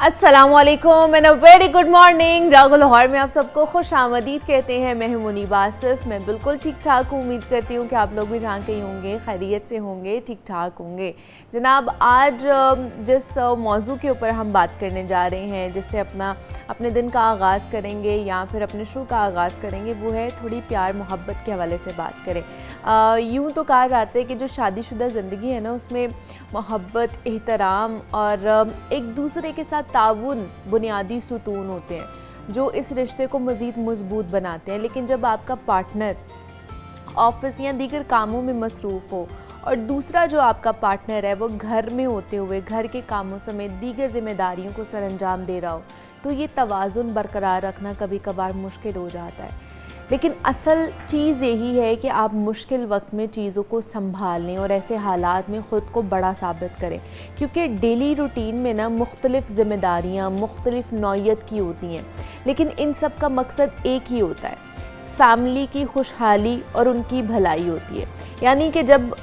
अस्सलाम वालेकुम and a very good morning. जागो लाहौर में आप सबको खुश आमदीद कहते हैं। मैं हूं मुनीबा आसिफ। मैं बिल्कुल ठीक ठाक हूँ। उम्मीद करती हूँ कि आप लोग भी जहाँ कहीं होंगे खैरियत से होंगे, ठीक ठाक होंगे। जनाब, आज जिस मौजू के ऊपर हम बात करने जा रहे हैं, जिससे अपने दिन का आगाज़ करेंगे या फिर अपने शो का आगाज़ करेंगे, वो है थोड़ी प्यार मोहब्बत के हवाले से बात करें। यूँ तो कहा जाता है कि जो शादीशुदा ज़िंदगी है ना, उसमें मोहब्बत, एहतराम और एक दूसरे के साथ ताउन बुनियादी सुतून होते हैं जो इस रिश्ते को मज़ीद मजबूत बनाते हैं। लेकिन जब आपका पार्टनर ऑफिस या दीगर कामों में मसरूफ़ हो और दूसरा जो आपका पार्टनर है वो घर में होते हुए घर के कामों समेत दीगर ज़िम्मेदारियों को सरअंजाम दे रहा हो, तो ये तवाज़ुन बरकरार रखना कभी कभार मुश्किल हो जाता है। लेकिन असल चीज़ यही है कि आप मुश्किल वक्त में चीज़ों को संभाल लें और ऐसे हालात में ख़ुद को बड़ा साबित करें, क्योंकि डेली रूटीन में ना मुख्तलिफ़ ज़िम्मेदारियाँ मुख्तलिफ़ नौइयत की होती हैं, लेकिन इन सब का मकसद एक ही होता है, फैमिली की खुशहाली और उनकी भलाई होती है। यानी कि जब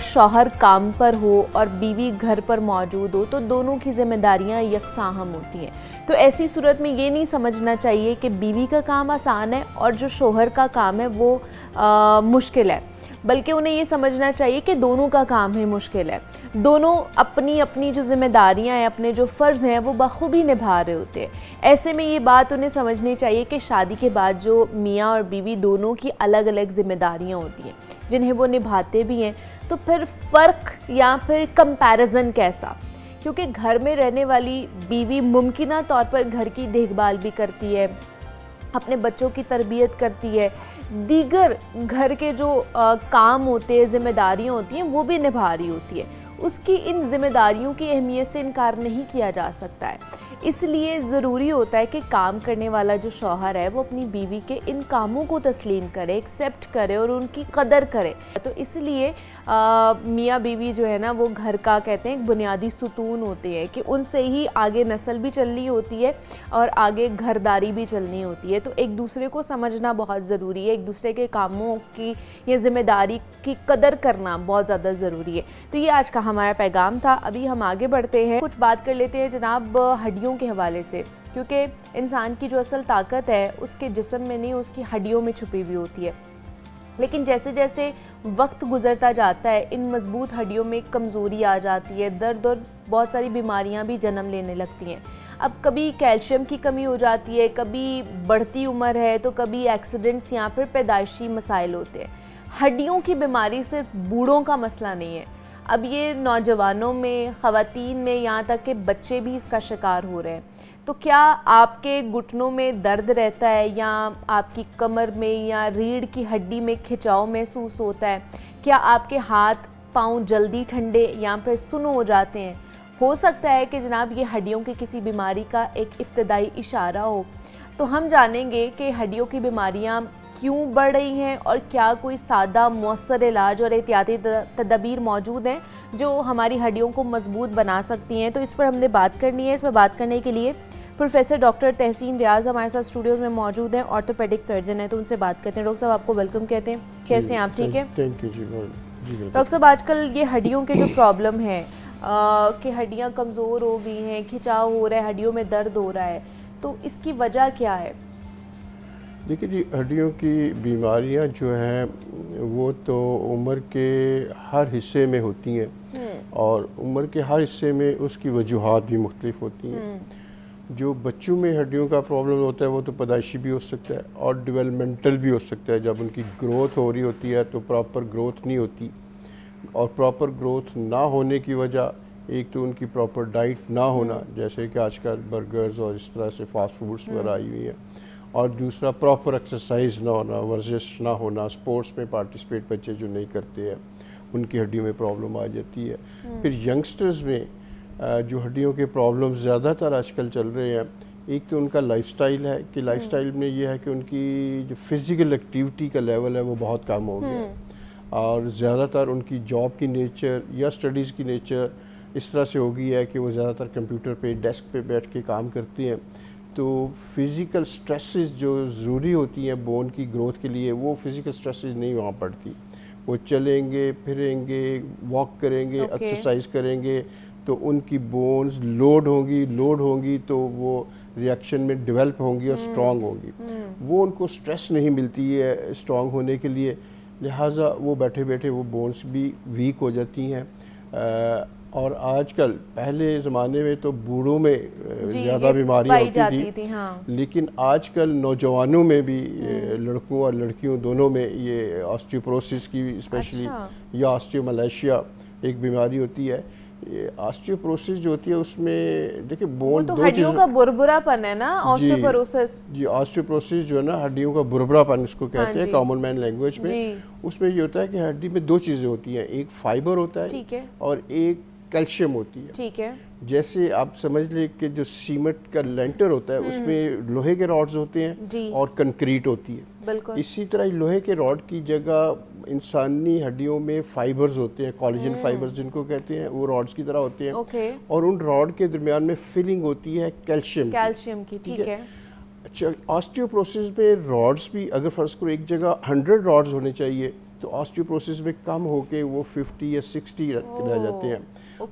शौहर काम पर हो और बीवी घर पर मौजूद हो तो दोनों की ज़िम्मेदारियाँ यकसाहम होती हैं। तो ऐसी सूरत में ये नहीं समझना चाहिए कि बीवी का काम आसान है और जो शौहर का काम है वो मुश्किल है, बल्कि उन्हें ये समझना चाहिए कि दोनों का काम है मुश्किल है। दोनों अपनी अपनी जो ज़िम्मेदारियां हैं, अपने जो फ़र्ज़ हैं, वो बखूबी निभा रहे होते हैं। ऐसे में ये बात उन्हें समझनी चाहिए कि शादी के बाद जो मियाँ और बीवी दोनों की अलग अलग ज़िम्मेदारियां होती हैं जिन्हें वो निभाते भी हैं, तो फिर फ़र्क या फिर कंपैरिजन कैसा? क्योंकि घर में रहने वाली बीवी मुमकिना तौर पर घर की देखभाल भी करती है, अपने बच्चों की तरबियत करती है, दीगर घर के जो काम होते हैं, ज़िम्मेदारियाँ होती हैं, वो भी निभा रही होती है। उसकी इन ज़िम्मेदारियों की अहमियत से इनकार नहीं किया जा सकता है। इसलिए ज़रूरी होता है कि काम करने वाला जो शौहर है वो अपनी बीवी के इन कामों को तस्लीम करे, एक्सेप्ट करे और उनकी कदर करे। तो इसलिए मियाँ बीवी जो है ना, वो घर का कहते हैं एक बुनियादी सुतून होते हैं कि उनसे ही आगे नस्ल भी चलनी होती है और आगे घरदारी भी चलनी होती है। तो एक दूसरे को समझना बहुत ज़रूरी है, एक दूसरे के कामों की या ज़िम्मेदारी की कदर करना बहुत ज़्यादा ज़रूरी है। तो ये आज का हमारा पैगाम था। अभी हम आगे बढ़ते हैं, कुछ बात कर लेते हैं जनाब हड्डियों के हवाले से, क्योंकि इंसान की जो असल ताकत है उसके जिस्म में नहीं, उसकी हड्डियों में छुपी हुई होती है। लेकिन जैसे जैसे वक्त गुजरता जाता है इन मजबूत हड्डियों में कमज़ोरी आ जाती है, दर्द और बहुत सारी बीमारियां भी जन्म लेने लगती हैं। अब कभी कैल्शियम की कमी हो जाती है, कभी बढ़ती उम्र है, तो कभी एक्सीडेंट्स या फिर पैदाइशी मसाइल होते हैं। हड्डियों की बीमारी सिर्फ बूढ़ों का मसला नहीं है, अब ये नौजवानों में, ख़वातीन में, यहाँ तक कि बच्चे भी इसका शिकार हो रहे हैं। तो क्या आपके घुटनों में दर्द रहता है या आपकी कमर में या रीढ़ की हड्डी में खिंचाव महसूस होता है? क्या आपके हाथ पाँव जल्दी ठंडे या फिर सुन्न हो जाते हैं? हो सकता है कि जनाब ये हड्डियों की किसी बीमारी का एक इब्तदाई इशारा हो। तो हम जानेंगे कि हड्डियों की बीमारियाँ क्यों बढ़ रही हैं और क्या कोई सादा मौसर इलाज और एहतियाती तदबीर मौजूद हैं जो हमारी हड्डियों को मजबूत बना सकती हैं। तो इस पर हमने बात करनी है। इसमें बात करने के लिए प्रोफेसर डॉक्टर तहसीन रियाज हमारे साथ स्टूडियोज़ में मौजूद हैं, ऑर्थोपेडिक सर्जन हैं, तो उनसे बात करते हैं। डॉक्टर साहब, आपको वेलकम कहते हैं। कैसे हैं आप? ठीक है, थैंक यू जी। डॉक्टर साहब, आजकल ये हड्डियों के जो प्रॉब्लम है कि हड्डियाँ कमज़ोर हो गई हैं, खिंचाव हो रहा है, हड्डियों में दर्द हो रहा है, तो इसकी वजह क्या है? देखिए जी, हड्डियों की बीमारियां जो हैं वो तो उम्र के हर हिस्से में होती हैं और उम्र के हर हिस्से में उसकी वजूहात भी मुख्तलिफ होती हैं। जो बच्चों में हड्डियों का प्रॉब्लम होता है वो तो पैदाइशी भी हो सकता है और डेवलपमेंटल भी हो सकता है। जब उनकी ग्रोथ हो रही होती है तो प्रॉपर ग्रोथ नहीं होती, और प्रॉपर ग्रोथ ना होने की वजह एक तो उनकी प्रॉपर डाइट ना होना, जैसे कि आजकल बर्गर्स और इस तरह से फास्ट फूड्स वगैरह आई हुई हैं, और दूसरा प्रॉपर एक्सरसाइज ना होना, वर्जिश ना होना, स्पोर्ट्स में पार्टिसिपेट बच्चे जो नहीं करते हैं उनकी हड्डियों में प्रॉब्लम आ जाती है। फिर यंगस्टर्स में जो हड्डियों के प्रॉब्लम ज़्यादातर आजकल चल रहे हैं, एक तो उनका लाइफस्टाइल है कि लाइफस्टाइल में ये है कि उनकी जो फिज़िकल एक्टिविटी का लेवल है वो बहुत कम हो गया और ज़्यादातर उनकी जॉब की नेचर या स्टडीज़ की नेचर इस तरह से हो गई है कि वो ज़्यादातर कंप्यूटर पे, डेस्क पे बैठ के काम करती हैं। तो फ़िज़िकल स्ट्रेसेस जो ज़रूरी होती हैं बोन की ग्रोथ के लिए, वो फ़िज़िकल स्ट्रेसेस नहीं वहाँ पड़ती। वो चलेंगे फिरेंगे, वॉक करेंगे, एक्सरसाइज करेंगे تو ان کی بونز لوڈ ہوں گی تو وہ ریاکشن میں ڈیولپ ہوں گی اور اسٹرانگ ہوں گی. وہ ان کو سٹریس نہیں ملتی ہے اسٹرانگ ہونے کے لیے, لہٰذا وہ بیٹھے بیٹھے وہ بونز بھی ویک ہو جاتی ہیں. اور آج کل پہلے زمانے میں تو بوڑھوں میں زیادہ بیماریاں ہوتی تھی, لیکن آج کل نوجوانوں میں بھی لڑکوں اور لڑکیوں دونوں میں یہ آسٹیوپروسس کی اسپیشلی یا آسٹیوملیشیا ایک بیماری ہوتی ہے. آسٹیوپروسس جو ہوتی ہے اس میں دیکھیں بون دو ہڈیوں کا بربرا پن ہے نا آسٹیوپروسس. جی آسٹیوپروسس جو ہے نا ہڈیوں کا بربرا پن اس کو کہتے ہیں کامن مین لینگویج میں. اس میں یہ ہوتا ہے کہ ہڈی میں دو چیزیں ہوتی ہیں, ایک فائبر ہوتا ہے اور ایک کیلشیم ہوتی ہے. ٹھیک ہے. جیسے آپ سمجھ لیں کہ جو سیمنٹ کا لینٹر ہوتا ہے اس میں لوہے کے راڈز ہوتے ہیں اور کنکریٹ ہوتی ہے. اسی طرح لوہے کے راڈ کی جگہ انسانی ہڈیوں میں فائبرز ہوتے ہیں, کولیجن فائبرز جن کو کہتے ہیں, وہ راڈز کی طرح ہوتے ہیں اور ان راڈ کے درمیان میں فلنگ ہوتی ہے کیلشیم کی. ٹھیک ہے. اچھا آسٹیوپروسس میں راڈز بھی اگر فرض کرو ایک جگہ 100 راڈز ہونے چاہیے تو آسٹیوپروسس میں کم ہو کے وہ 50 یا 60 رہ جاتے ہیں.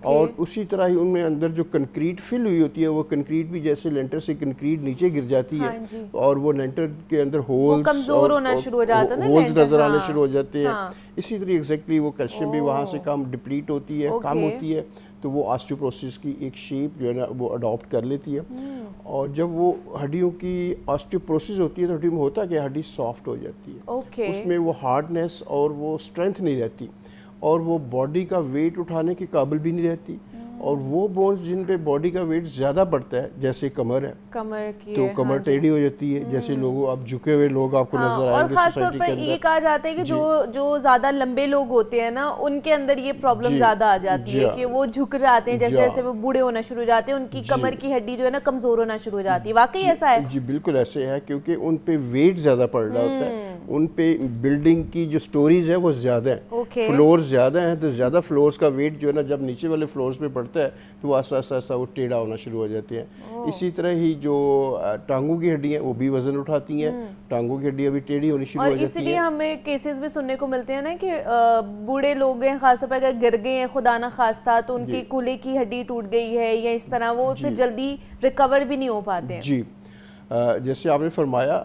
اور اسی طرح ہی ان میں اندر جو کنکریٹ فل ہوئی ہوتی ہے وہ کنکریٹ بھی جیسے لینٹر سے کنکریٹ نیچے گر جاتی ہے اور وہ لینٹر کے اندر ہولز نظر آنے شروع ہو جاتے ہیں. اسی طرح ایگزیکٹلی وہ کیلشیم بھی وہاں سے کم ڈپلیٹ ہوتی ہے, کم ہوتی ہے, تو وہ آسٹیوپروسس کی ایک شیپ جو ہے نا وہ اڈاپٹ کر لیتی ہے. اور جب وہ ہڈیوں کی آسٹیوپروسس ہوتی ہے تو ہڈی میں ہوتا ہے کہ ہڈی سافٹ ہو جاتی ہے, اس میں وہ ہارڈنیس اور وہ اسٹرینتھ نہیں رہتی اور وہ باڈی کا ویٹ اٹھانے کے قابل بھی نہیں رہتی. اور وہ بونز جن پہ باڈی کا ویٹ زیادہ پڑتا ہے جیسے کمر ہے تو کمر ٹیڑھی ہو جاتی ہے, جیسے لوگوں اب جھکے ہوئے لوگ آپ کو نظر آئیں گے سوسائٹی کے اندر. یہ کہا جاتا ہے کہ جو زیادہ لمبے لوگ ہوتے ہیں نا ان کے اندر یہ پرابلم زیادہ آ جاتی ہے کہ وہ جھک جاتے ہیں, جیسے جیسے وہ بوڑھے ہونا شروع ہو جاتے ہیں ان کی کمر کی ہڈی جو ہے نا کمزور ہونا شروع ہو جاتی ہے. واقعی ایسا ہے؟ جی بالکل ایسے ہے, کیونکہ ان پہ ویٹ زیادہ پڑ رہا ہوتا ہے, ان پہ بلڈنگ کی جو سٹوریز ہیں وہ زیادہ ہیں, فلورز زیادہ ہیں, تو زیادہ فلورز کا ویٹ جو ہے نا جب نیچے والے فلورز پہ پڑتا ہے تو وہ آہستہ وہ ٹیڑھا ہونا شروع ہو جاتے ہیں. اسی طرح ہی جو ٹانگوں کی ہڈیاں وہ بھی وزن اٹھاتی ہیں, ٹانگوں کی ہڈیاں بھی ٹیڑھی ہونی شروع ہو جاتی ہیں. اور اسی لیے ہمیں کیسز بھی سننے کو ملتے ہیں نا کہ بوڑھے لوگ ہیں خاص طور پہ اگر گر گئے ہیں خدا نہ خواستہ تو ان کی کولے کی ہڈی ٹوٹ گئی ہے یا اس طرح, وہ پھر جلدی ریکور بھی نہیں ہو پاتے ہیں. جی جیسے آپ نے فرمایا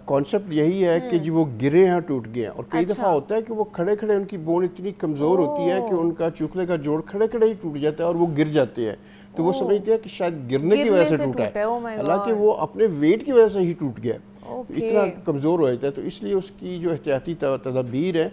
کانسیپٹ یہی ہے کہ جی وہ گرے ہیں ٹوٹ گئے ہیں, اور کئی دفعہ ہوتا ہے کہ وہ کھڑے کھڑے ان کی بون اتنی کمزور ہوتی ہے کہ ان کا چوکلے کا جوڑ کھڑے کھڑے ہی ٹوٹ جاتا ہے اور وہ گر جاتے ہیں, تو وہ سمجھتے ہیں کہ شاید گرنے کی وجہ سے ٹوٹا ہے, حالانکہ وہ اپنے ویٹ کی وجہ سے ہی ٹوٹ گیا, اتنا کمزور ہو جاتا ہے. تو اس لیے اس کی جو احتیاطی تدابیر ہے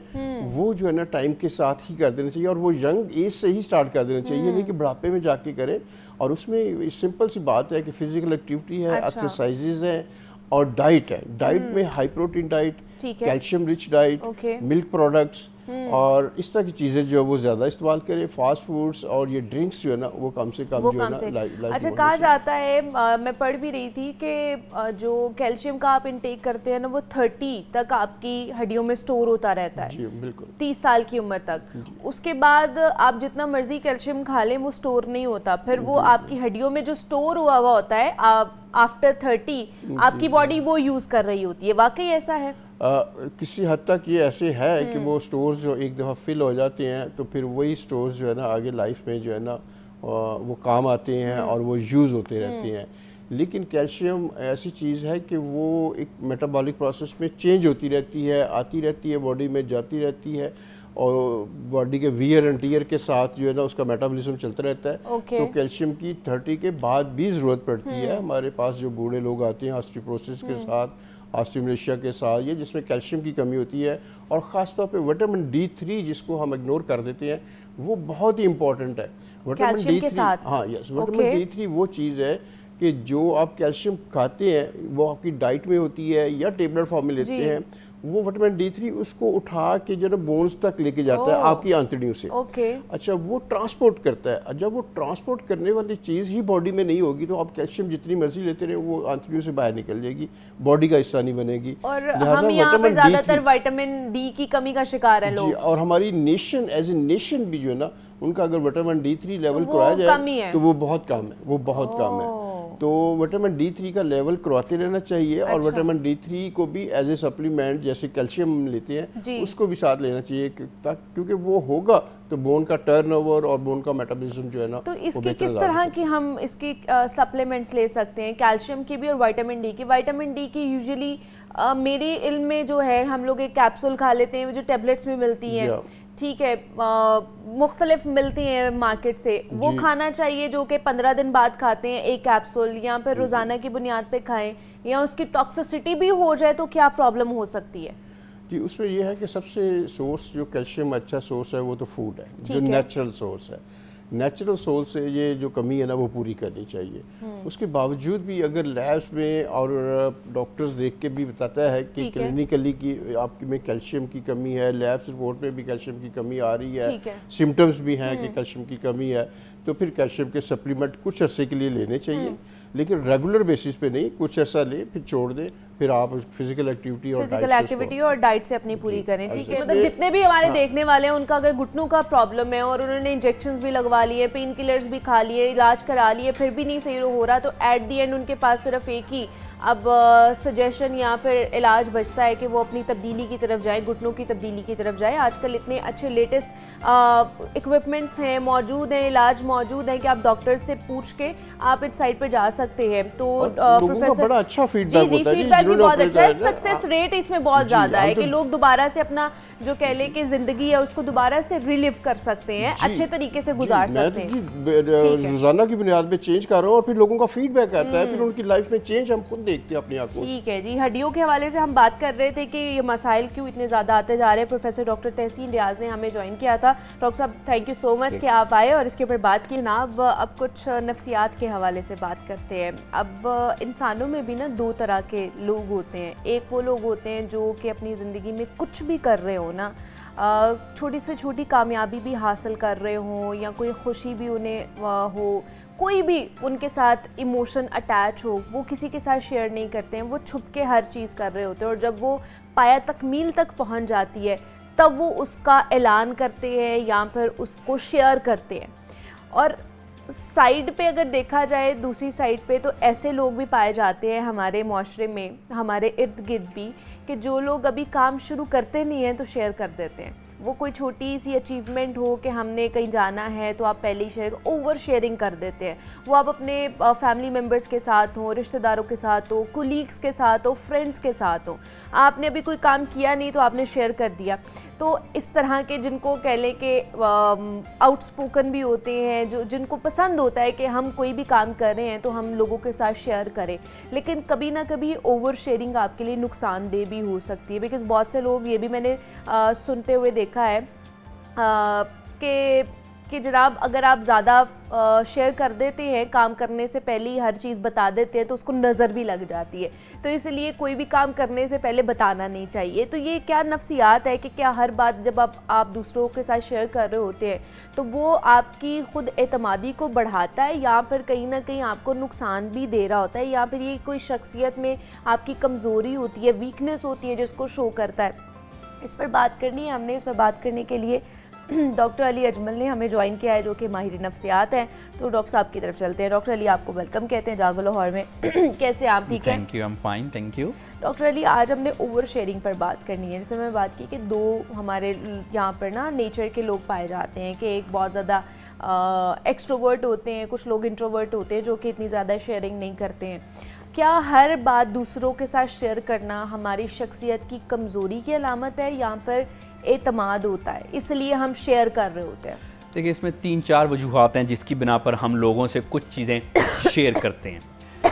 وہ جو ہے نا ٹائم کے ساتھ ہی کر دینا چاہیے, اور وہ ینگ ایج سے ہی سٹارٹ کر دینا چاہیے, نہیں کہ بڑھاپے میں جا کے کریں. اور اس میں سمپل سی بات ہے کہ فزیکل ایکٹیویٹی ہے, ایکسرسائزز ہیں اور ڈائٹ ہے. ڈائٹ میں high protein diet, calcium rich diet, milk products اور اس طرح کی چیزیں جو وہ زیادہ استعمال کریں. فاسٹ فوڈز اور یہ ڈرنکس جو ہے نا وہ کم سے کم جو ہے نا. اچھا کہا جاتا ہے, میں پڑھ بھی رہی تھی کہ جو کیلشیم کا آپ انٹیک کرتے ہیں نا وہ 30 تک آپ کی ہڈیوں میں سٹور ہوتا رہتا ہے. جی بالکل 30 سال کی عمر تک. اس کے بعد آپ جتنا مرضی کیلشیم کھا لیں وہ سٹور نہیں ہوتا, پھر وہ آپ کی ہڈیوں میں جو سٹور ہوا ہوتا ہے آفٹر 30 آپ کی باڈی وہ یوز کر رہی ہوتی ہے. واقعی ایسا ہے؟ کسی حد تک یہ ایسے ہے کہ وہ سٹورز جو ایک دفعہ فل ہو جاتے ہیں تو پھر وہی سٹورز جو ہے نا آگے لائف میں جو ہے نا وہ کام آتے ہیں اور وہ یوز ہوتے رہتے ہیں. لیکن کیلشیم ایسی چیز ہے کہ وہ ایک میٹابولک پروسیس میں چینج ہوتی رہتی ہے, آتی رہتی ہے باڈی میں, جاتی رہتی ہے, اور باڈی کے ویئر اینڈ ٹیئر کے ساتھ جو ہے نا اس کا میٹابولزم چلتا رہتا ہے. تو کیلشیم کی 30 کے بعد بھی ضرورت پڑتی ہے. ہمارے پاس جو بوڑھے لوگ آتے ہیں آسٹیوپروسس کے ساتھ, آسٹیوملیشیا کے ساتھ, یہ جس میں کیلشیم کی کمی ہوتی ہے, اور خاص طور پہ وٹامن D3 جس کو ہم اگنور کر دیتے ہیں وہ بہت ہی امپورٹنٹ ہے. وٹامن D3 ہاں یس وٹامن D3 وہ چیز ہے کہ جو آپ کیلشیم کھاتے ہیں وہ آپ کی ڈائٹ میں ہوتی ہے یا ٹیبلٹ فارم میں لیتے ہیں, وہ وٹامن D3 اس کو اٹھا کے جو ہے نا بونز تک لے کے جاتا ہے آپ کی آنتڑیوں سے. اچھا وہ ٹرانسپورٹ کرتا ہے. جب وہ ٹرانسپورٹ کرنے والی چیز ہی باڈی میں نہیں ہوگی تو آپ کیلشیم جتنی مرضی لیتے رہے وہ آنتڑیوں سے باہر نکل جائے گی, باڈی کا حصہ نہیں بنے گی. اور ہم یہاں پر زیادہ تر وٹامن ڈی کی کمی کا شکار ہیں لوگ. جی, اور ہماری نیشن ایز اے نیشن بھی جو ہے نا ان کا اگر وٹامن D3 لیول کرایا جائے تو وہ بہت کم ہے, وہ بہت کم ہے. تو विटामिन D3 का लेवल करवाते रहना चाहिए। और विटामिन D3 को भी एज ए सप्लीमेंट जैसे कैल्शियम लेते हैं उसको भी साथ लेना चाहिए, क्योंकि वो होगा तो बोन का टर्नओवर और बोन का मेटाबॉलिज्म जो है ना, तो इसकी किस तरह की हम इसकी सप्लीमेंट्स ले सकते हैं, कैल्शियम की भी और विटामिन डी की? विटामिन डी की यूजुअली मेरे इल्म में जो है हम लोग एक कैप्सूल खा लेते हैं, जो टेबलेट्स में मिलती हैं, ठीक है, मुख्तलिफ मिलती हैं मार्केट से, वो खाना चाहिए जो कि 15 दिन बाद खाते हैं एक कैप्सूल, या फिर रोज़ाना की बुनियाद पे खाएं, या उसकी टॉक्सिसिटी भी हो जाए तो क्या प्रॉब्लम हो सकती है? जी, उसमें यह है कि सबसे सोर्स जो कैल्शियम अच्छा सोर्स है वो तो फूड है, जो नेचुरल सोर्स है। नेचुरल सोर्स से ये जो कमी है ना वो पूरी करनी चाहिए। उसके बावजूद भी अगर लैब्स में और डॉक्टर्स देख के भी बताता है कि क्लिनिकली की आपकी में कैल्शियम की कमी है, लैब्स रिपोर्ट में भी कैल्शियम की कमी आ रही है, सिम्टम्स भी हैं कि कैल्शियम की कमी है, तो फिर कैल्शियम के सप्लीमेंट कुछ अरसे के लिए लेने चाहिए, लेकिन रेगुलर बेसिस पे नहीं, कुछ ऐसा ले फिर छोड़ दे, फिर आप फिजिकल एक्टिविटी और डाइट से अपनी पूरी करें। ठीक है, मतलब जितने भी हमारे देखने वाले हैं उनका अगर घुटनों का प्रॉब्लम है और उन्होंने इंजेक्शंस भी लगवा लिए, पेन किलर्स भी खा लिए, इलाज करा लिए, फिर भी नहीं सही हो रहा, तो एट दी एंड उनके पास सिर्फ एक ही अब सजेशन या फिर इलाज बचता है कि वो अपनी तब्दीली की तरफ जाए, घुटनों की तब्दीली की तरफ जाए। आजकल इतने अच्छे लेटेस्ट इक्विपमेंट्स हैं, मौजूद हैं, इलाज मौजूद हैं कि आप डॉक्टर से पूछ के आप इस साइट पर जा सकते हैं। तो प्रोफेसर बड़ा अच्छा फीडबैक होता है, फीडबैक भी बहुत अच्छा है, सक्सेस रेट इसमें बहुत ज़्यादा है कि लोग दोबारा से अपना जो कह ले कि ज़िंदगी है उसको दोबारा से रिलीव कर सकते हैं, अच्छे तरीके से गुजार सकते हैं। रोज़ाना की बुनियाद पे चेंज कर रहा हूँ और फिर लोगों का फीडबैक आता है, फिर उनकी लाइफ में चेंज हम खुद देखते हैं अपनी आंखों से। ठीक है जी, हड्डियों के हवाले से हम बात कर रहे थे कि ये मसाइल क्यों इतने ज़्यादा आते जा रहे हैं। प्रोफेसर डॉक्टर तहसीन रियाज ने हमें ज्वाइन किया था। डॉक्टर साहब थैंक यू सो मच कि आप आए और इसके ऊपर बात की। जनाब अब कुछ नफ्सियात के हवाले से बात करते हैं। अब इंसानों में भी ना दो तरह के लोग होते हैं। एक वो लोग होते हैं जो कि अपनी ज़िंदगी में कुछ भी कर रहे हो ना, छोटी से छोटी कामयाबी भी हासिल कर रहे हों या कोई खुशी भी उन्हें हो, कोई भी उनके साथ इमोशन अटैच हो, वो किसी के साथ शेयर नहीं करते हैं, वो छुप के हर चीज़ कर रहे होते हैं, और जब वो पाया तकमील तक पहुंच जाती है तब वो उसका ऐलान करते हैं या फिर उसको शेयर करते हैं। और साइड पे अगर देखा जाए, दूसरी साइड पे, तो ऐसे लोग भी पाए जाते हैं हमारे माशरे में, हमारे इर्द गिर्द भी, कि जो लोग अभी काम शुरू करते नहीं हैं तो शेयर कर देते हैं। वो कोई छोटी सी अचीवमेंट हो कि हमने कहीं जाना है तो आप पहले ही शेयर, ओवर शेयरिंग कर देते हैं। वो आप अपने फैमिली मेम्बर्स के साथ हो, रिश्तेदारों के साथ हो, कोलीग्स के साथ हो, फ्रेंड्स के साथ हो, आपने अभी कोई काम किया नहीं तो आपने शेयर कर दिया। तो इस तरह के जिनको कह लें कि आउटस्पोकन भी होते हैं, जो जिनको पसंद होता है कि हम कोई भी काम कर रहे हैं तो हम लोगों के साथ शेयर करें, लेकिन कभी ना कभी ओवर शेयरिंग आपके लिए नुकसानदेह भी हो सकती है। बिकॉज़ बहुत से लोग ये भी मैंने सुनते हुए देखा है कि जनाब अगर आप ज़्यादा शेयर कर देते हैं, काम करने से पहले ही हर चीज़ बता देते हैं तो उसको नज़र भी लग जाती है, तो इसलिए कोई भी काम करने से पहले बताना नहीं चाहिए। तो ये क्या नफ्सियात है कि क्या हर बात जब आप दूसरों के साथ शेयर कर रहे होते हैं तो वो आपकी खुद एतमादी को बढ़ाता है या फिर कहीं ना कहीं आपको नुकसान भी दे रहा होता है, या फिर ये कोई शख्सियत में आपकी कमज़ोरी होती है, वीकनेस होती है जिसको शो करता है? इस पर बात करनी है हमने। इस पर बात करने के लिए डॉक्टर अली अजमल ने हमें ज्वाइन किया है, जो कि माहिर नफ्सियात हैं। तो डॉक्टर साहब की तरफ चलते हैं। डॉक्टर अली, आपको वेलकम कहते हैं जागो लाहौर में। कैसे आप? ठीक है, thank you, I am fine, thank you. Doctor Ali, आज हमने ओवर शेयरिंग पर बात करनी है। जैसे मैं बात की कि दो हमारे यहाँ पर ना नेचर के लोग पाए जाते हैं कि एक बहुत ज़्यादा एक्सट्रोवर्ट होते हैं, कुछ लोग इंट्रोवर्ट होते हैं जो कि इतनी ज़्यादा शेयरिंग नहीं करते हैं। क्या हर बात दूसरों के साथ शेयर करना हमारी शख्सियत की कमज़ोरी की अलामत है या फिर एतमाद होता है, इसलिए हम शेयर कर रहे होते हैं? देखिए, इसमें 3-4 वजूहात हैं जिसकी बिना पर हम लोगों से कुछ चीज़ें शेयर करते हैं।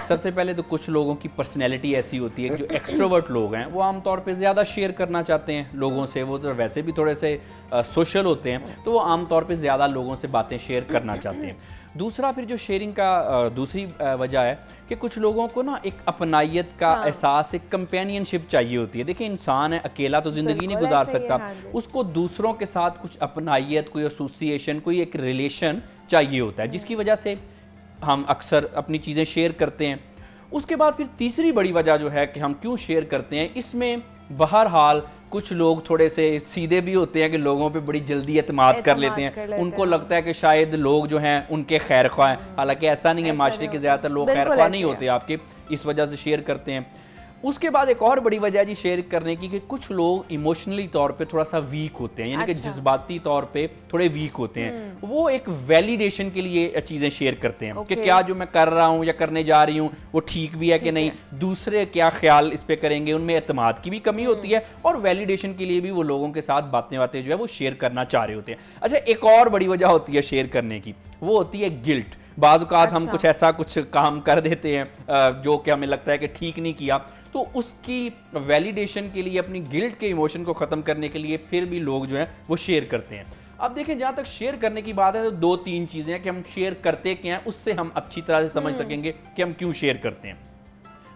सबसे पहले तो कुछ लोगों की पर्सनैलिटी ऐसी होती है कि जो एक्सट्रोवर्ट लोग हैं वो आमतौर पे ज़्यादा शेयर करना चाहते हैं लोगों से। वो तो वैसे भी थोड़े से सोशल होते हैं, तो वो आमतौर पे ज़्यादा लोगों से बातें शेयर करना चाहते हैं। दूसरा फिर जो शेयरिंग का दूसरी वजह है कि कुछ लोगों को ना एक अपनाइयत का एहसास, एक कंपेनियनशिप चाहिए होती है। देखिए, इंसान है, अकेला तो ज़िंदगी नहीं गुजार सकता, उसको दूसरों के साथ कुछ अपनाइयत, कोई एसोसिएशन, कोई एक रिलेशन चाहिए होता है, जिसकी वजह से हम अक्सर अपनी चीज़ें शेयर करते हैं। اس کے بعد پھر تیسری بڑی وجہ جو ہے کہ ہم کیوں شیئر کرتے ہیں، اس میں بہرحال کچھ لوگ تھوڑے سے سیدھے بھی ہوتے ہیں کہ لوگوں پہ بڑی جلدی اعتماد کر لیتے ہیں، ان کو لگتا ہے کہ شاید لوگ جو ہیں ان کے خیر خواہ ہیں، حالانکہ ایسا نہیں ہے، معاشرے کے زیادہ تر لوگ خیر خواہ نہیں ہوتے آپ کے، اس وجہ سے شیئر کرتے ہیں۔ اس کے بعد ایک اور بڑی وجہ جی شیئر کرنے کی کہ کچھ لوگ ایموشنلی طور پہ تھوڑا سا ویک ہوتے ہیں، یعنی کہ جذباتی طور پہ تھوڑے ویک ہوتے ہیں، وہ ایک ویلیڈیشن کے لیے چیزیں شیئر کرتے ہیں کہ کیا جو میں کر رہا ہوں یا کرنے جا رہی ہوں وہ ٹھیک بھی ہے کہ نہیں، دوسرے کیا خیال اس پہ کریں گے، ان میں اعتماد کی بھی کمی ہوتی ہے، اور ویلیڈیشن کے لیے بھی وہ لوگوں کے ساتھ باتیں جو ہے وہ شیئر کرنا چاہ رہے ہوتے ہیں۔ اچھا، ایک اور بڑی وجہ ہوتی ہے شیئر کرنے کی، وہ ہوتی ہے گلٹ۔ بعض اوقات ہم کچھ کام کر دیتے ہیں جو کہ ہمیں لگتا ہے کہ ٹھیک نہیں کیا، تو اس کی ویلیڈیشن کے لیے، اپنی گلٹ کے ایموشن کو ختم کرنے کے لیے پھر بھی لوگ جو ہیں وہ شیئر کرتے ہیں۔ اب دیکھیں، جہاں تک شیئر کرنے کی بات ہے تو 2-3 چیزیں ہیں کہ ہم شیئر کرتے کیا ہیں، اس سے ہم اچھی طرح سے سمجھ سکیں گے کہ ہم کیوں شیئر کرتے ہیں۔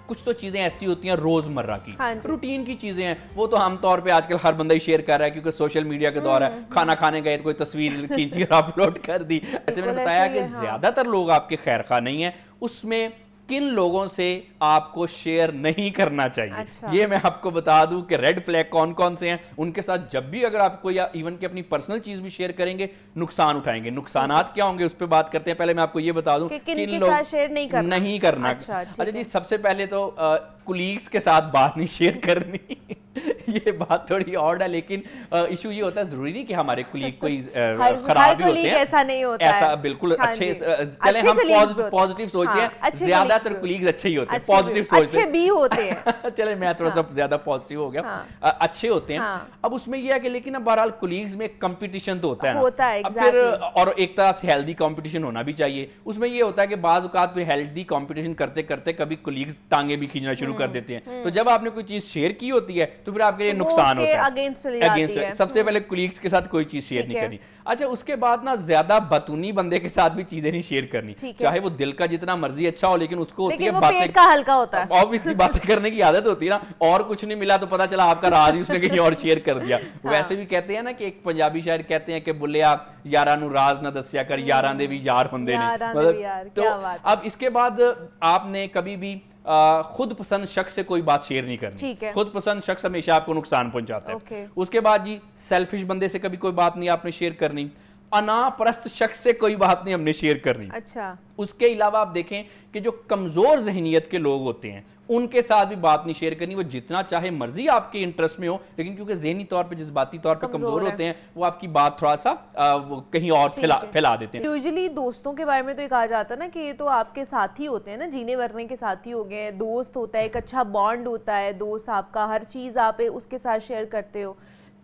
کچھ تو چیزیں ایسی ہوتی ہیں روزمرہ کی، روٹین کی چیزیں ہیں، وہ تو عام طور پہ آج کل ہر بندہ ہی شیئر کر رہا ہے کیونکہ سوشل میڈیا کے دور ہے، کھانا کھانے گئے تو کوئی تصویر کھینچی اور اپلوڈ کر دی۔ ایسے میں نے بتایا کہ زیادہ تر لوگ آپ کے خیر خواہ نہیں ہیں، اس میں کن لوگوں سے آپ کو شیئر نہیں کرنا چاہیے، یہ میں آپ کو بتا دوں کہ ریڈ فلیگ کون کون سے ہیں، ان کے ساتھ جب بھی اگر آپ کو یا ایون کہ اپنی پرسنل چیز بھی شیئر کریں گے نقصان اٹھائیں گے۔ نقصانات کیا ہوں گے اس پہ بات کرتے ہیں، پہلے میں آپ کو یہ بتا دوں کن لوگ شیئر نہیں کرنا۔ اچھا جی، سب سے پہلے تو کولیگز کے ساتھ بات نہیں شیئر کرنی، یہ بات تھوڑی آڈ ہے، لیکن ایشو یہ ہوتا ہے ضروری نہیں کہ ہمارے کولیگ کوئی خراب بھی ہوتے ہیں، ایسا نہیں ہوتا ہے، ایسا بالکل اچھے، چلیں ہم پازیٹیو سوچتے ہیں، زیادہ تر کولیگز اچھے ہی ہوتے ہیں، پازیٹیو سوچتے ہیں، اچھے بھی ہوتے ہیں، چلیں میں تھوڑا سا زیادہ پازیٹیو ہو گیا، اچھے ہوتے ہیں۔ اب اس میں یہ ہے کہ لیکن اب بہرحال کولیگز میں کمپٹیشن تو ہوتا ہے نا، اب پھر اور ایک طرح سے ہیلدی کمپٹیشن ہونا بھی چاہیے۔ اس میں یہ ہوتا ہے کہ بعض اوقات پھر ہیلدی کمپٹیشن کرتے کرتے کبھی کولیگز ٹانگیں بھی کھینچنا شروع کر دیتے ہیں، تو جب آپ نے کوئی چیز شیئر کی ہوتی ہے تو پھر آپ کے لیے نقصان ہوتا ہے، اگینسٹ۔ سب سے پہلے کولیگز کے ساتھ کوئی چیز شیئر نہیں کرنی۔ اچھا، اس کے بعد نا زیادہ بتونی بندے کے ساتھ بھی چیزیں نہیں شیئر کرنی، چاہے وہ دل کا جتنا مرضی اچھا ہو، لیکن اس کو ہوتی ہے پیٹ کا ہلکا ہوتا ہے، obviously باتیں کرنے کی عادت ہوتی ہے نا، اور کچھ نہیں ملا تو پتا چلا آپ کا راز ہی اس نے کہیں اور شیئر کر دیا۔ ویسے بھی کہتے ہیں نا کہ ایک پنجابی شاعر کہتے ہیں کہ بلیا یاراں نوں راز نہ دسیا کر، یاراں دے بھی یار ہوندے نے۔ تو اب اس کے بعد آپ نے کبھی بھی خود پسند شخص سے کوئی بات شیئر نہیں کرنی، خود پسند شخص ہمیشہ آپ کو نقصان پہنچاتا ہے۔ اس کے بعد جی سیلفش بندے سے کبھی کوئی بات نہیں آپ نے شیئر کرنی، انا پرست شخص سے کوئی بات نہیں ہم نے شیئر کرنی۔ اچھا، اس کے علاوہ آپ دیکھیں کہ جو کمزور ذہنیت کے لوگ ہوتے ہیں ان کے ساتھ بھی بات نہیں شیئر کرنی، وہ جتنا چاہے مرضی آپ کے انٹرسٹ میں ہو، لیکن کیونکہ ذہنی طور پہ جذباتی طور پہ کمزور ہوتے ہیں وہ آپ کی بات تھوڑا سا کہیں اور پھیلا دیتے ہیں۔ یوزلی دوستوں کے بارے میں تو یہ کہا جاتا ہے نا کہ یہ تو آپ کے ساتھی ہوتے ہیں نا، جینے ورنے کے ساتھی ہو گئے، دوست ہوتا ہے، ایک اچھا بانڈ ہوتا ہے، دوست آپ کا ہر چیز آپ اس کے ساتھ شیئر کرتے ہو،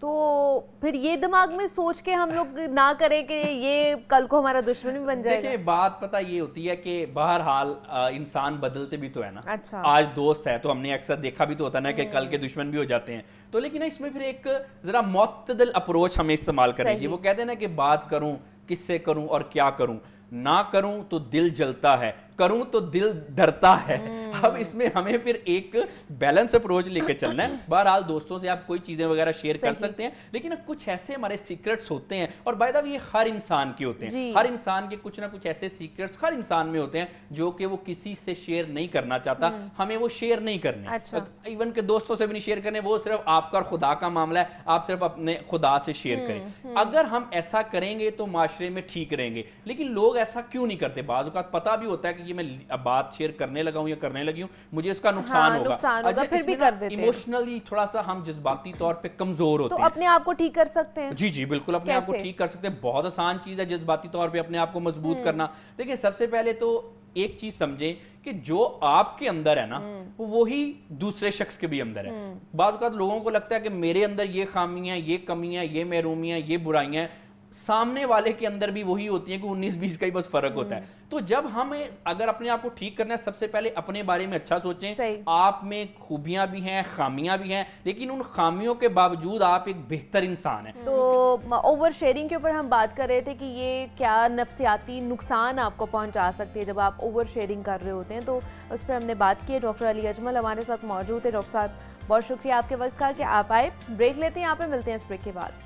تو پھر یہ دماغ میں سوچ کے ہم لوگ نہ کریں کہ یہ کل کو ہمارا دشمن بھی بن جائے گا۔ دیکھیں بات پتہ یہ ہوتی ہے کہ بہرحال انسان بدلتے بھی تو ہے نا، آج دوست ہے تو ہم نے اکثر دیکھا بھی تو ہوتا ہے نا کہ کل کے دشمن بھی ہو جاتے ہیں، تو لیکن اس میں پھر ایک ذرا معتدل اپروچ ہمیں استعمال کرنی چاہیے۔ وہ کہتے ہیں نا کہ بات کروں کس سے کروں اور کیا کروں، نہ کروں تو دل جلتا ہے، کروں تو دل ڈرتا ہے۔ اب اس میں ہمیں پھر ایک بیلنس اپروچ لے کے چلنا ہے۔ بہرحال دوستوں سے آپ کوئی چیزیں وغیرہ شیئر کر سکتے ہیں، لیکن کچھ ایسے ہمارے سیکرٹس ہوتے ہیں، اور بائی دا وے یہ ہر انسان کے ہوتے ہیں، ہر انسان کے کچھ نہ کچھ ایسے سیکرٹس ہر انسان میں ہوتے ہیں جو کہ وہ کسی سے شیئر نہیں کرنا چاہتا، ہمیں وہ شیئر نہیں کرنے، ایون کہ دوستوں سے بھی نہیں شیئر کرنے، وہ صرف آپ کا اور خدا کا معاملہ ہے، آپ صرف اپنے خدا سے شیئر کریں۔ اگر ہم ایسا کریں گے تو معاشرے میں ٹھیک رہیں گے، لیکن لوگ ایسا کیوں نہیں کرتے؟ بعض اوقات پتہ بھی ہوتا ہے کہ یہ میں بات شیئر کرنے لگا ہوں یا کرنے لگی ہوں، مجھے اس کا نقصان ہوگا، پھر بھی کر دیتے ہیں۔ ایموشنلی تھوڑا سا ہم جذباتی طور پہ کمزور ہوتے ہیں، تو اپنے آپ کو ٹھیک کر سکتے ہیں۔ جی بالکل اپنے آپ کو ٹھیک کر سکتے ہیں، بہت آسان چیز ہے جذباتی طور پہ اپنے آپ کو مضبوط کرنا۔ دیکھیں سب سے پہلے تو ایک چیز سمجھیں کہ جو آپ کے اندر ہے نا وہی دوسرے شخص کے بھی اندر ہے۔ بعض اوقات لوگوں کو لگتا ہے کہ میرے اندر یہ خامیاں، یہ کمیاں، یہ محرومیاں، یہ برائیاں ہیں، سامنے والے کے اندر بھی وہی ہوتی ہیں کہ 19-20 کا ہی بس فرق ہوتا ہے۔ تو جب ہمیں اگر اپنے آپ کو ٹھیک کرنا ہے، سب سے پہلے اپنے بارے میں اچھا سوچیں، آپ میں خوبیاں بھی ہیں، خامیاں بھی ہیں، لیکن ان خامیوں کے باوجود آپ ایک بہتر انسان ہیں۔ تو اوور شیئرنگ کے اوپر ہم بات کر رہے تھے کہ یہ کیا نفسیاتی نقصان آپ کو پہنچا سکتی ہے جب آپ اوور شیئرنگ کر رہے ہوتے ہیں، تو اس پر ہم نے بات کی ہے۔ ڈاکٹر علی اجمل ہمارے ساتھ موجود ہے۔ ڈاکٹر صاحب بہت شکریہ آپ کے وقت کا کہ آپ آئے۔ بریک لیتے ہیں، یہاں پہ ملتے ہیں اس بریک کے بعد۔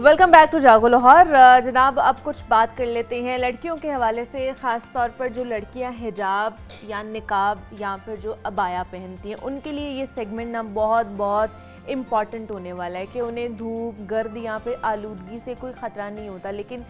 वेलकम बैक टू जागो लाहौर। जनाब, अब कुछ बात कर लेते हैं लड़कियों के हवाले से, ख़ास तौर पर जो लड़कियां हिजाब या निकाब या फिर जो अबाया पहनती हैं, उनके लिए ये सेगमेंट ना बहुत इम्पॉर्टेंट होने वाला है कि उन्हें धूप, गर्द या फिर आलूदगी से कोई ख़तरा नहीं होता, लेकिन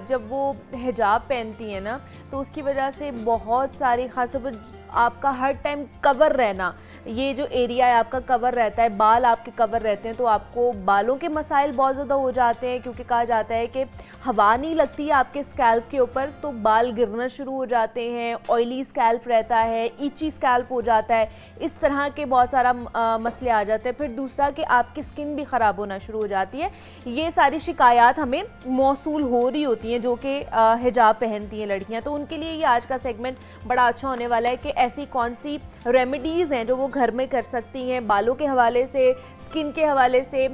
जब वो हिजाब पहनती हैं ना तो उसकी वजह से बहुत सारी, ख़ासतौर पर आपका हर टाइम कवर रहना, ये जो एरिया है आपका कवर रहता है, बाल आपके कवर रहते हैं, तो आपको बालों के मसाइल बहुत ज़्यादा हो जाते हैं, क्योंकि कहा जाता है कि हवा नहीं लगती है आपके स्कैल्प के ऊपर तो बाल गिरना शुरू हो जाते हैं, ऑयली स्कैल्प रहता है, ईची स्कैल्प हो जाता है, इस तरह के बहुत सारा मसले आ जाते हैं। फिर दूसरा कि आपकी स्किन भी ख़राब होना शुरू हो जाती है। ये सारी शिकायत हमें मौसूल हो रही होती हैं जो कि हिजाब पहनती हैं लड़कियां, तो उनके लिए ये आज का सेगमेंट बड़ा अच्छा होने वाला है कि ऐसी कौन सी रेमेडीज़ हैं जो वो घर में कर सकती हैं, बालों के हवाले से, स्किन के हवाले से,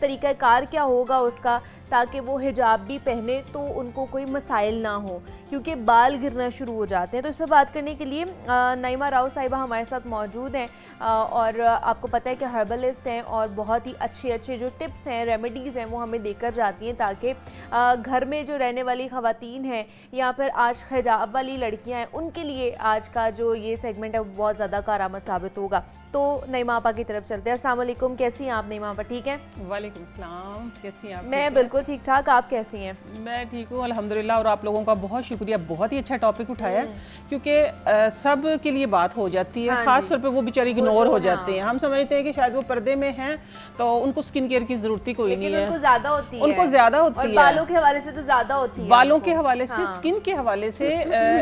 तरीक़ाकार क्या होगा उसका, ताकि वो हिजाब भी पहने तो उनको कोई मसाइल ना हो, क्योंकि बाल गिरना शुरू हो जाते हैं। तो इस पर बात करने के लिए नईमा राव साहिबा हमारे साथ मौजूद हैं और आपको पता है कि हर्बलिस्ट हैं और बहुत ही अच्छे जो टिप्स हैं, रेमेडीज़ हैं, वो हमें देकर जाती हैं ताकि घर में जो रहने वाली ख़वातीन हैं या फिर आज हिजाब वाली लड़कियां हैं, उनके लिए आज का जो ये सेगमेंट है वो बहुत ज़्यादा कारआमद साबित होगा। तो नईमा आपा की तरफ चलते हैं। अस्सलाम वालेकुम, कैसी हैं आप नईमा आपा? ठीक हैं। वालेकुम सलाम, कैसी हैं आप? मैं बिल्कुल ठीक ठाक, आप कैसी हैं? मैं ठीक हूँ अल्हम्दुलिल्लाह। और आप लोगों का बहुत शुक्रिया, बहुत ही अच्छा टॉपिक उठाया, क्योंकि सब के लिए बात हो जाती है, खास तौर पे वो बेचारे इग्नोर हो जाते हैं। हम समझते हैं कि शायद वो पर्दे में हैं तो उनको स्किन केयर की जरूरत ही कोई नहीं है, उनको ज़्यादा होती है, उनको ज़्यादा होती है। बालों के हवाले से तो ज़्यादा होती है, बालों के हवाले से, स्किन के हवाले से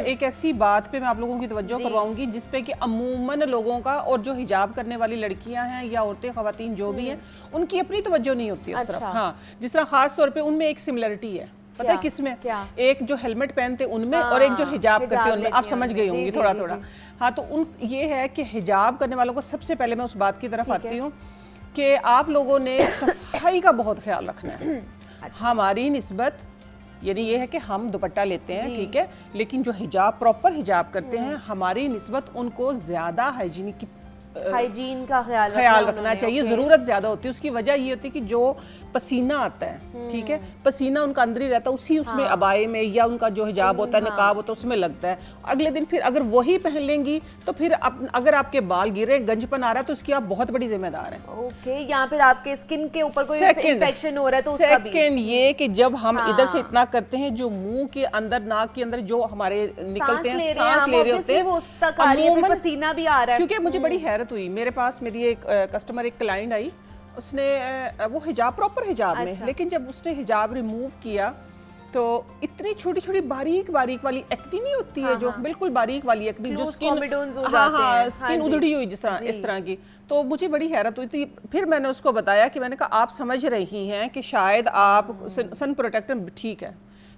एक ऐसी बात पे मैं आप लोगों की तवज्जो करवाऊंगी जिसपे कि अमूमन लोगों का, और जो हिजाब करने वाली लड़कियां हैं या औरतें, ख़वातीन जो भी हैं, उनकी अपनी तवज्जो नहीं होती उस तरफ। हाँ, जिस तरह खास तौर पे उनमें एक सिमिलरिटी है, पता है किसमें? एक जो हेलमेट पहनते उनमें और एक जो हिजाब करते उनमें। आप समझ गई होंगी थोड़ा। हाँ, तो ये है कि हिजाब करने वालों को सबसे पहले मैं उस बात की तरफ आती हूँ कि आप लोगों ने सफाई का बहुत ख्याल रखना है। हमारी निस्बत यानी ये है कि हम दुपट्टा लेते हैं, ठीक है, लेकिन जो हिजाब, प्रॉपर हिजाब करते हैं, हमारी निस्बत उनको ज़्यादा हाइजीन का ख्याल रखना चाहिए। ज़रूरत ज़्यादा होती है। उसकी वजह ये होती है कि जो पसीना आता है, ठीक है, पसीना उनका अंदर ही रहता है, उसमें अबाए में या उनका जो हिजाब होता है, नकाब होता है, उसमें लगता है। अगले दिन फिर अगर वही पहन लेंगी तो फिर अगर आपके बाल गिरे, गंजपन आ रहा है, तो उसकी आप बहुत बड़ी जिम्मेदार हैं। ओके, यहाँ फिर आपके स्किन के ऊपर कोई इन्फेक्शन हो रहा है तो उसका भी। सेकंड ये कि जब हम इधर से इतना करते हैं, जो मुंह के अंदर, नाक के अंदर जो हमारे निकलते हैं, सांस ले रहे होते हैं, पसीना भी आ रहा है। क्योंकि मुझे बड़ी हैरत हुई, मेरे पास मेरी एक कस्टमर, एक क्लाइंट आई, उसने वो हिजाब, प्रॉपर हिजाब में, लेकिन जब उसने हिजाब रिमूव किया तो इतनी छोटी छोटी बारीक वाली एक्ने नहीं होती है, जो बिल्कुल बारीक वाली एक्ने, जो स्किन उधड़ी हुई जिस तरह, इस तरह की, तो मुझे बड़ी हैरत हुई थी। फिर मैंने उसको बताया कि मैंने कहा आप समझ रही हैं कि शायद आप सन प्रोटेक्टर ठीक है,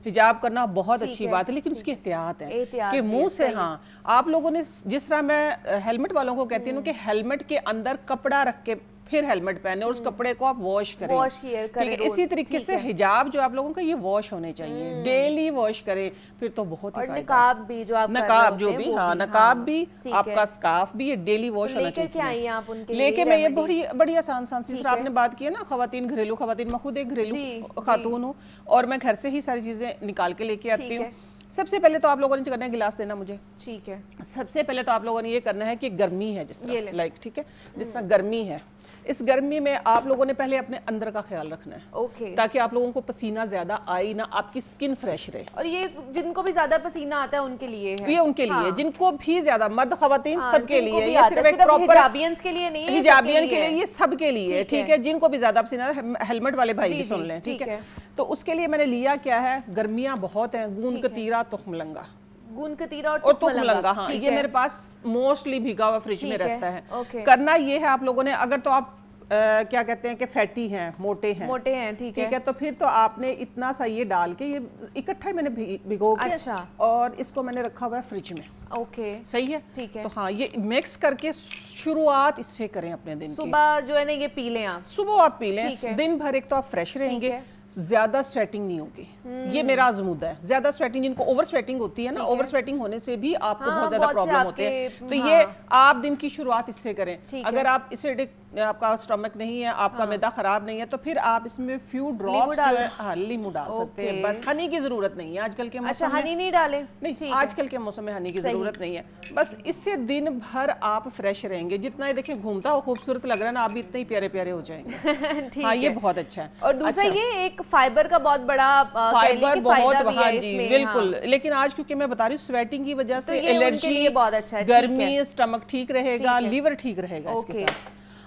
हिजाब करना बहुत अच्छी बात है, लेकिन उसकी एहतियात है कि मुंह से, हाँ, आप लोगों ने, जिस तरह मैं हेलमेट वालों को कहती हूँ कि हेलमेट के अंदर कपड़ा रख के फिर हेलमेट पहने और उस कपड़े को आप वॉश करें, ठीक है। इसी तरीके से हिजाब जो आप लोगों का, ये वॉश होने चाहिए, डेली वॉश करें, फिर तो बहुत ही नकाब भी जो आप नकाब जो भी, हाँ, नकाब भी, आपका स्कार्फ भी, ये डेली वॉश होना चाहिए। लेके मैं ये बड़ी आसान जिस आपने बात की है ना, खवातीन, घरेलू खवातीन, मैं खुद एक घरेलू खातून हूँ और मैं घर से ही सारी चीजें निकाल के लेके आती हूँ। सबसे पहले तो आप लोगों ने करना है, गिलास देना मुझे, ठीक है। सबसे पहले तो आप लोगों ने ये करना है कि गर्मी है, जिस तरह लाइक, ठीक है, जिस तरह गर्मी है, इस गर्मी में आप लोगों ने पहले अपने अंदर का ख्याल रखना है, ताकि आप लोगों को पसीना ज्यादा आए ना, आपकी स्किन फ्रेश रहे। और ये जिनको भी ज्यादा पसीना आता है उनके लिए है, ये उनके लिए, जिनको भी ज्यादा, मर्द खवातीन सबके लिए, ये सिर्फ एक प्रॉपर हिजाबियंस के लिए नहीं है, हिजाबियन के लिए, ये सबके लिए, ठीक है। जिनको भी ज्यादा पसीना, हेलमेट वाले भाई भी सुन लें, ठीक है। तो उसके लिए मैंने लिया क्या है, गर्मियां बहुत हैं, गूंद कतीरा, तुखमलंगा, और तुखमलंगा, हाँ, ये मेरे पास मोस्टली भीगा हुआ फ्रिज में रहता है। करना ये है आप लोगों ने, अगर तो आप क्या कहते हैं कि फैटी हैं, मोटे हैं, ठीक है, तो फिर तो आपने इतना सा ये डाल के, ये इकट्ठा ही मैंने भिगो के, और इसको मैंने रखा हुआ है फ्रिज में। ओके, सही है, ठीक है। तो हाँ, ये मिक्स करके शुरुआत इससे करें अपने दिन की। सुबह जो है ना ये पी लें आप, सुबह आप पी लें, दिन भर एक तो आप फ्रेश रहेंगे, ज्यादा स्वेटिंग नहीं होगी, ये मेरा आजमूदा है। ज्यादा स्वेटिंग, जिनको ओवर स्वेटिंग होती है ना, ओवर स्वेटिंग होने से भी आपको बहुत ज्यादा प्रॉब्लम होते हैं, तो ये आप दिन की शुरुआत इससे करें। अगर आप इसे आपका स्टमक नहीं है, आपका मैदा खराब नहीं है, तो फिर आप इसमें फ्यू ड्रॉप्स जो है हाँ लीमू डाल सकते हैं। बस हनी की जरूरत नहीं है आजकल के मौसम में। हनी नहीं डाले? नहीं, आजकल के मौसम में हनी की जरूरत नहीं है। बस इससे दिन भर आप फ्रेश रहेंगे। जितना ये देखें घूमता हो खूबसूरत लग रहा है ना, आप भी इतने ही प्यारे प्यारे हो जाएंगे। हाँ, ये बहुत अच्छा है। और दूसरा ये एक फाइबर का बहुत बड़ा फाइबर बहुत, हाँ जी बिल्कुल। लेकिन आज क्योंकि मैं बता रही हूँ स्वेटिंग की वजह से एलर्जी, गर्मी, स्टमक ठीक रहेगा, लीवर ठीक रहेगा इसके साथ।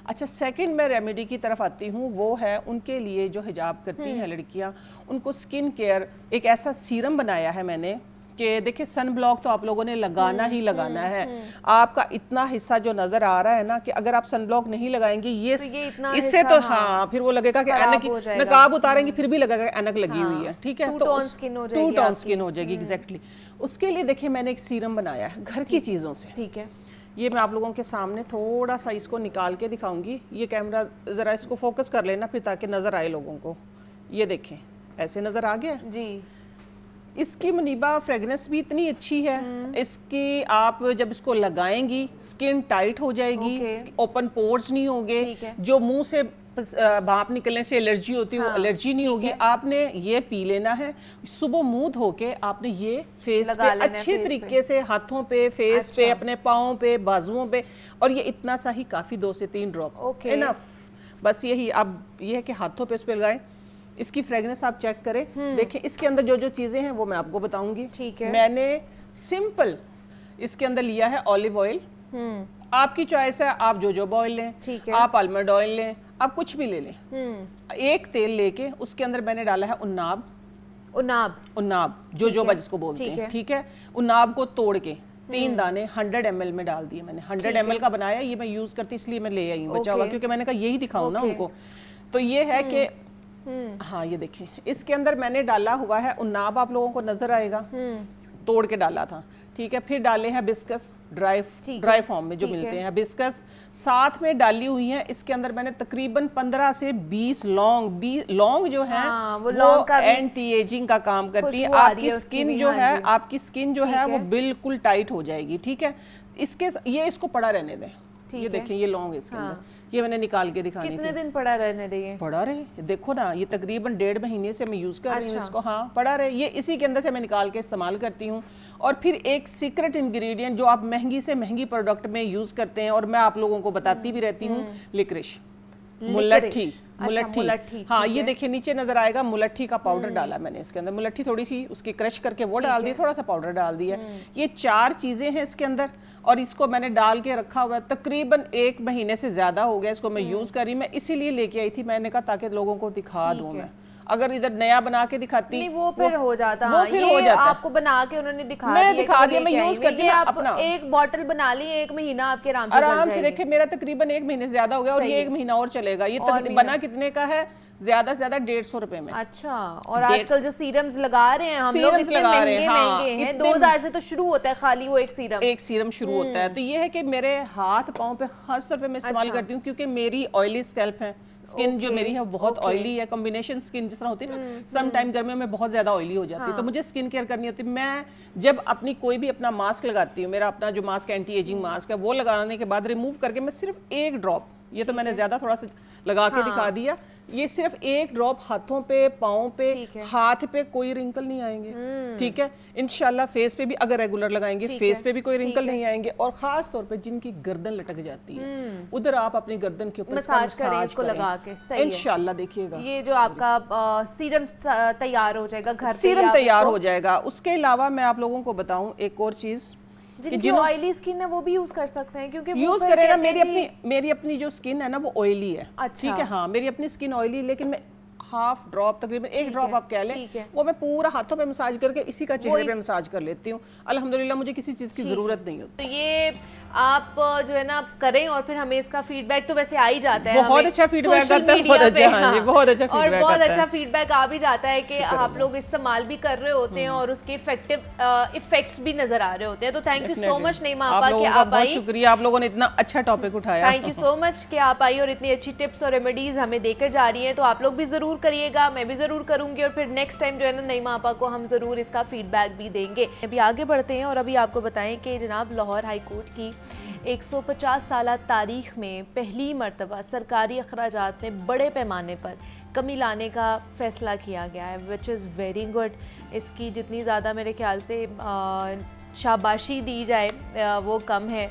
अच्छा, सेकंड मैं रेमेडी की तरफ आती हूँ, वो है उनके लिए जो हिजाब करती हैं लड़कियाँ, उनको स्किन केयर एक ऐसा सीरम बनाया है मैंने कि देखिए सन ब्लॉक तो आप लोगों ने लगाना ही लगाना है। आपका इतना हिस्सा जो नजर आ रहा है ना कि अगर आप सन ब्लॉक नहीं लगाएंगे ये इससे तो हाँ फिर वो लगेगा कि ऐनक, नकाब उतारेंगे फिर भी लगेगा ऐनक लगी हुई है। ठीक है, तो टू टोन स्किन हो जाएगी। एग्जैक्टली, उसके लिए देखिए मैंने एक सीरम बनाया है घर की चीजों से। ठीक है, ये मैं आप लोगों के सामने थोड़ा सा इसको निकाल के दिखाऊंगी। ये कैमरा जरा इसको फोकस कर लेना फिर ताकि नजर आए लोगों को। ये देखें, ऐसे नजर आ गया जी। इसकी मुनीबा फ्रेगनेंस भी इतनी अच्छी है, इसकी आप जब इसको लगाएंगी स्किन टाइट हो जाएगी, ओपन पोर्स नहीं होंगे, जो मुंह से भाप निकलने से एलर्जी होती है वो एलर्जी नहीं होगी। आपने ये पी लेना है, सुबह मुंह धो के आपने ये फेस पे अच्छे तरीके से, हाथों पे, फेस पे, अपने पाँव पे, बाजुओं पे, और ये इतना सा ही काफी, 2 से 3 ड्रॉप इनफ। बस यही, अब ये है कि हाथों पे इस पे लगाएं। इसकी फ्रेगनेंस आप चेक करें, देखें इसके अंदर जो जो चीजें हैं वो मैं आपको बताऊंगी। मैंने सिंपल इसके अंदर लिया है ऑलिव ऑयल, आपकी चॉइस है, आप जोजोबा ऑयल लें, आप आलमंड ऑयल लें, आप कुछ भी ले लें। एक तेल लेके उसके अंदर मैंने डाला है उन्नाब जोजोबा जिसको बोलते हैं। ठीक है, उन्नाब को तोड़ के 3 दाने 100 ml में डाल दिए मैंने। 100 ml का बनाया, ये मैं यूज करती इसलिए मैं ले आई हूँ बचा हुआ, क्योंकि मैंने कहा यही दिखाऊं ना उनको। तो ये है कि हाँ ये देखिए इसके अंदर मैंने डाला हुआ है उन्नाब, आप लोगों को नजर आएगा, तोड़ के डाला था। ठीक है, फिर डाले हैं बिस्कस ड्राई फॉर्म में जो मिलते हैं बिस्कस, साथ में डाली हुई है इसके अंदर मैंने तकरीबन 15 से 20 लौंग जो है वो एंटी एजिंग का काम करती है। आपकी स्किन जो है, आपकी स्किन जो है वो बिल्कुल टाइट हो जाएगी। ठीक है, ये इसको पड़ा रहने दें। ये देखिए ये लौंग इसके अंदर, ये मैंने निकाल के दिखानी थी। कितने दिन पड़ा रहने देंगे? पड़ा रहे, देखो ना ये तकरीबन 1.5 महीने से मैं यूज कर रही हूँ इसको। हाँ पड़ा रहे, ये इसी के अंदर से मैं निकाल के इस्तेमाल करती हूँ। और फिर एक सीक्रेट इंग्रेडिएंट जो आप महंगी से महंगी प्रोडक्ट में यूज करते हैं और मैं आप लोगों को बताती भी रहती हूँ, लिक्रिश, मुलट्ठी। हाँ ये देखिए नीचे नजर आएगा, मुलट्ठी का पाउडर डाला मैंने इसके अंदर। मुलट्ठी थोड़ी सी उसकी क्रश करके वो डाल दी, थोड़ा सा पाउडर डाल दिया। ये 4 चीजें हैं इसके अंदर और इसको मैंने डाल के रखा हुआ है। तकरीबन 1 महीने से ज्यादा हो गया इसको मैं यूज कर रही। मैं इसीलिए लेके आई थी, मैंने कहा ताकि लोगों को दिखा दूं मैं। अगर इधर नया बना के दिखाती नहीं, वो फिर हो जाता। वो फिर हो जाता। आपको बना के उन्होंने दिखा दिया, मैं यूज करती हूँ अपना। एक बॉटल बना ली, 1 महीना आपके आराम से। देखिए मेरा तकरीबन 1 महीने से ज्यादा हो गया और ये 1 महीना और चलेगा। ये बना कितने का है? ज्यादा से ज्यादा 150 रुपए में। अच्छा, और आजकल जो सीरम्स लगा रहे हैं हम लोग इतने महंगे हैं, 2000 से तो शुरू होता है खाली वो एक सीरम शुरू होता है। तो ये है कि मेरे हाथ पाँव पे खास तौर पे मैं इस्तेमाल करती हूँ क्योंकि मेरी ऑयली स्कैल्प है, स्किन जो मेरी है बहुत ऑयली है। कॉम्बिनेशन स्किन जिस तरह होती है ना, सम टाइम गर्मियों में बहुत ज्यादा ऑयली हो जाती है, तो मुझे स्किन केयर करनी होती है। मैं जब अपनी कोई भी अपना मास्क लगाती हूँ, मेरा अपना जो मास्क एंटी एजिंग मास्क है, वो लगाने के बाद रिमूव करके मैं सिर्फ 1 ड्रॉप, ये तो मैंने ज्यादा थोड़ा सा लगा के दिखा दिया, ये सिर्फ 1 ड्रॉप हाथों पे, पाँव पे, हाथ पे कोई रिंकल नहीं आएंगे। ठीक है, इंशाल्लाह फेस पे भी अगर रेगुलर लगाएंगे फेस पे भी कोई रिंकल नहीं आएंगे। और खास तौर पे जिनकी गर्दन लटक जाती है उधर आप अपनी गर्दन के ऊपर मसाज करें इसको लगा के, इंशाल्लाह देखिएगा ये जो आपका सीरम तैयार हो जाएगा, घर पे सीरम तैयार हो जाएगा। उसके अलावा मैं आप लोगों को बताऊं एक और चीज, जिनकी ऑयली स्किन है वो भी यूज कर सकते हैं, क्योंकि यूज करेगा। मेरी अपनी जो स्किन है ना वो ऑयली है। ठीक है, हाँ मेरी अपनी स्किन ऑयली, लेकिन मैं हाफ ड्रॉप, तकरीबन 1 ड्रॉप आप कह लें, वो मैं पूरा हाथों पे मसाज करके इसी का चेहरे पे मसाज कर लेती हूँ। अल्हम्दुलिल्लाह मुझे किसी चीज की जरूरत नहीं होती। तो ये आप जो है ना करें और फिर हमें इसका फीडबैक तो वैसे आ ही जाता है, बहुत अच्छा फीडबैक आता है, बहुत अच्छा, हाँ जी बहुत अच्छा फीडबैक, और बहुत अच्छा फीडबैक आ भी जाता है कि आप लोग इस्तेमाल भी कर रहे होते हैं और उसके इफेक्ट्स भी नजर आ रहे होते हैं। तो थैंक यू सो मच नईमा आपा कि आप आई, शुक्रिया, आप लोगों ने इतना अच्छा टॉपिक उठाया। थैंक यू सो मच कि आप आई और इतनी अच्छी टिप्स और रेमेडीज हमें देकर जा रही हैं। तो आप लोग भी जरूर करिएगा, मैं भी जरूर करूंगी, और फिर नेक्स्ट टाइम जो है ना नईमा आपा को हम जरूर इसका फीडबैक भी देंगे। अभी आगे बढ़ते हैं और अभी आपको बताएं कि जनाब लाहौर हाई कोर्ट की 150 साला तारीख में पहली मर्तबा सरकारी अखराजात में बड़े पैमाने पर कमी लाने का फ़ैसला किया गया है, विच इज़ वेरी गुड। इसकी जितनी ज़्यादा मेरे ख्याल से शाबाशी दी जाए वो कम है।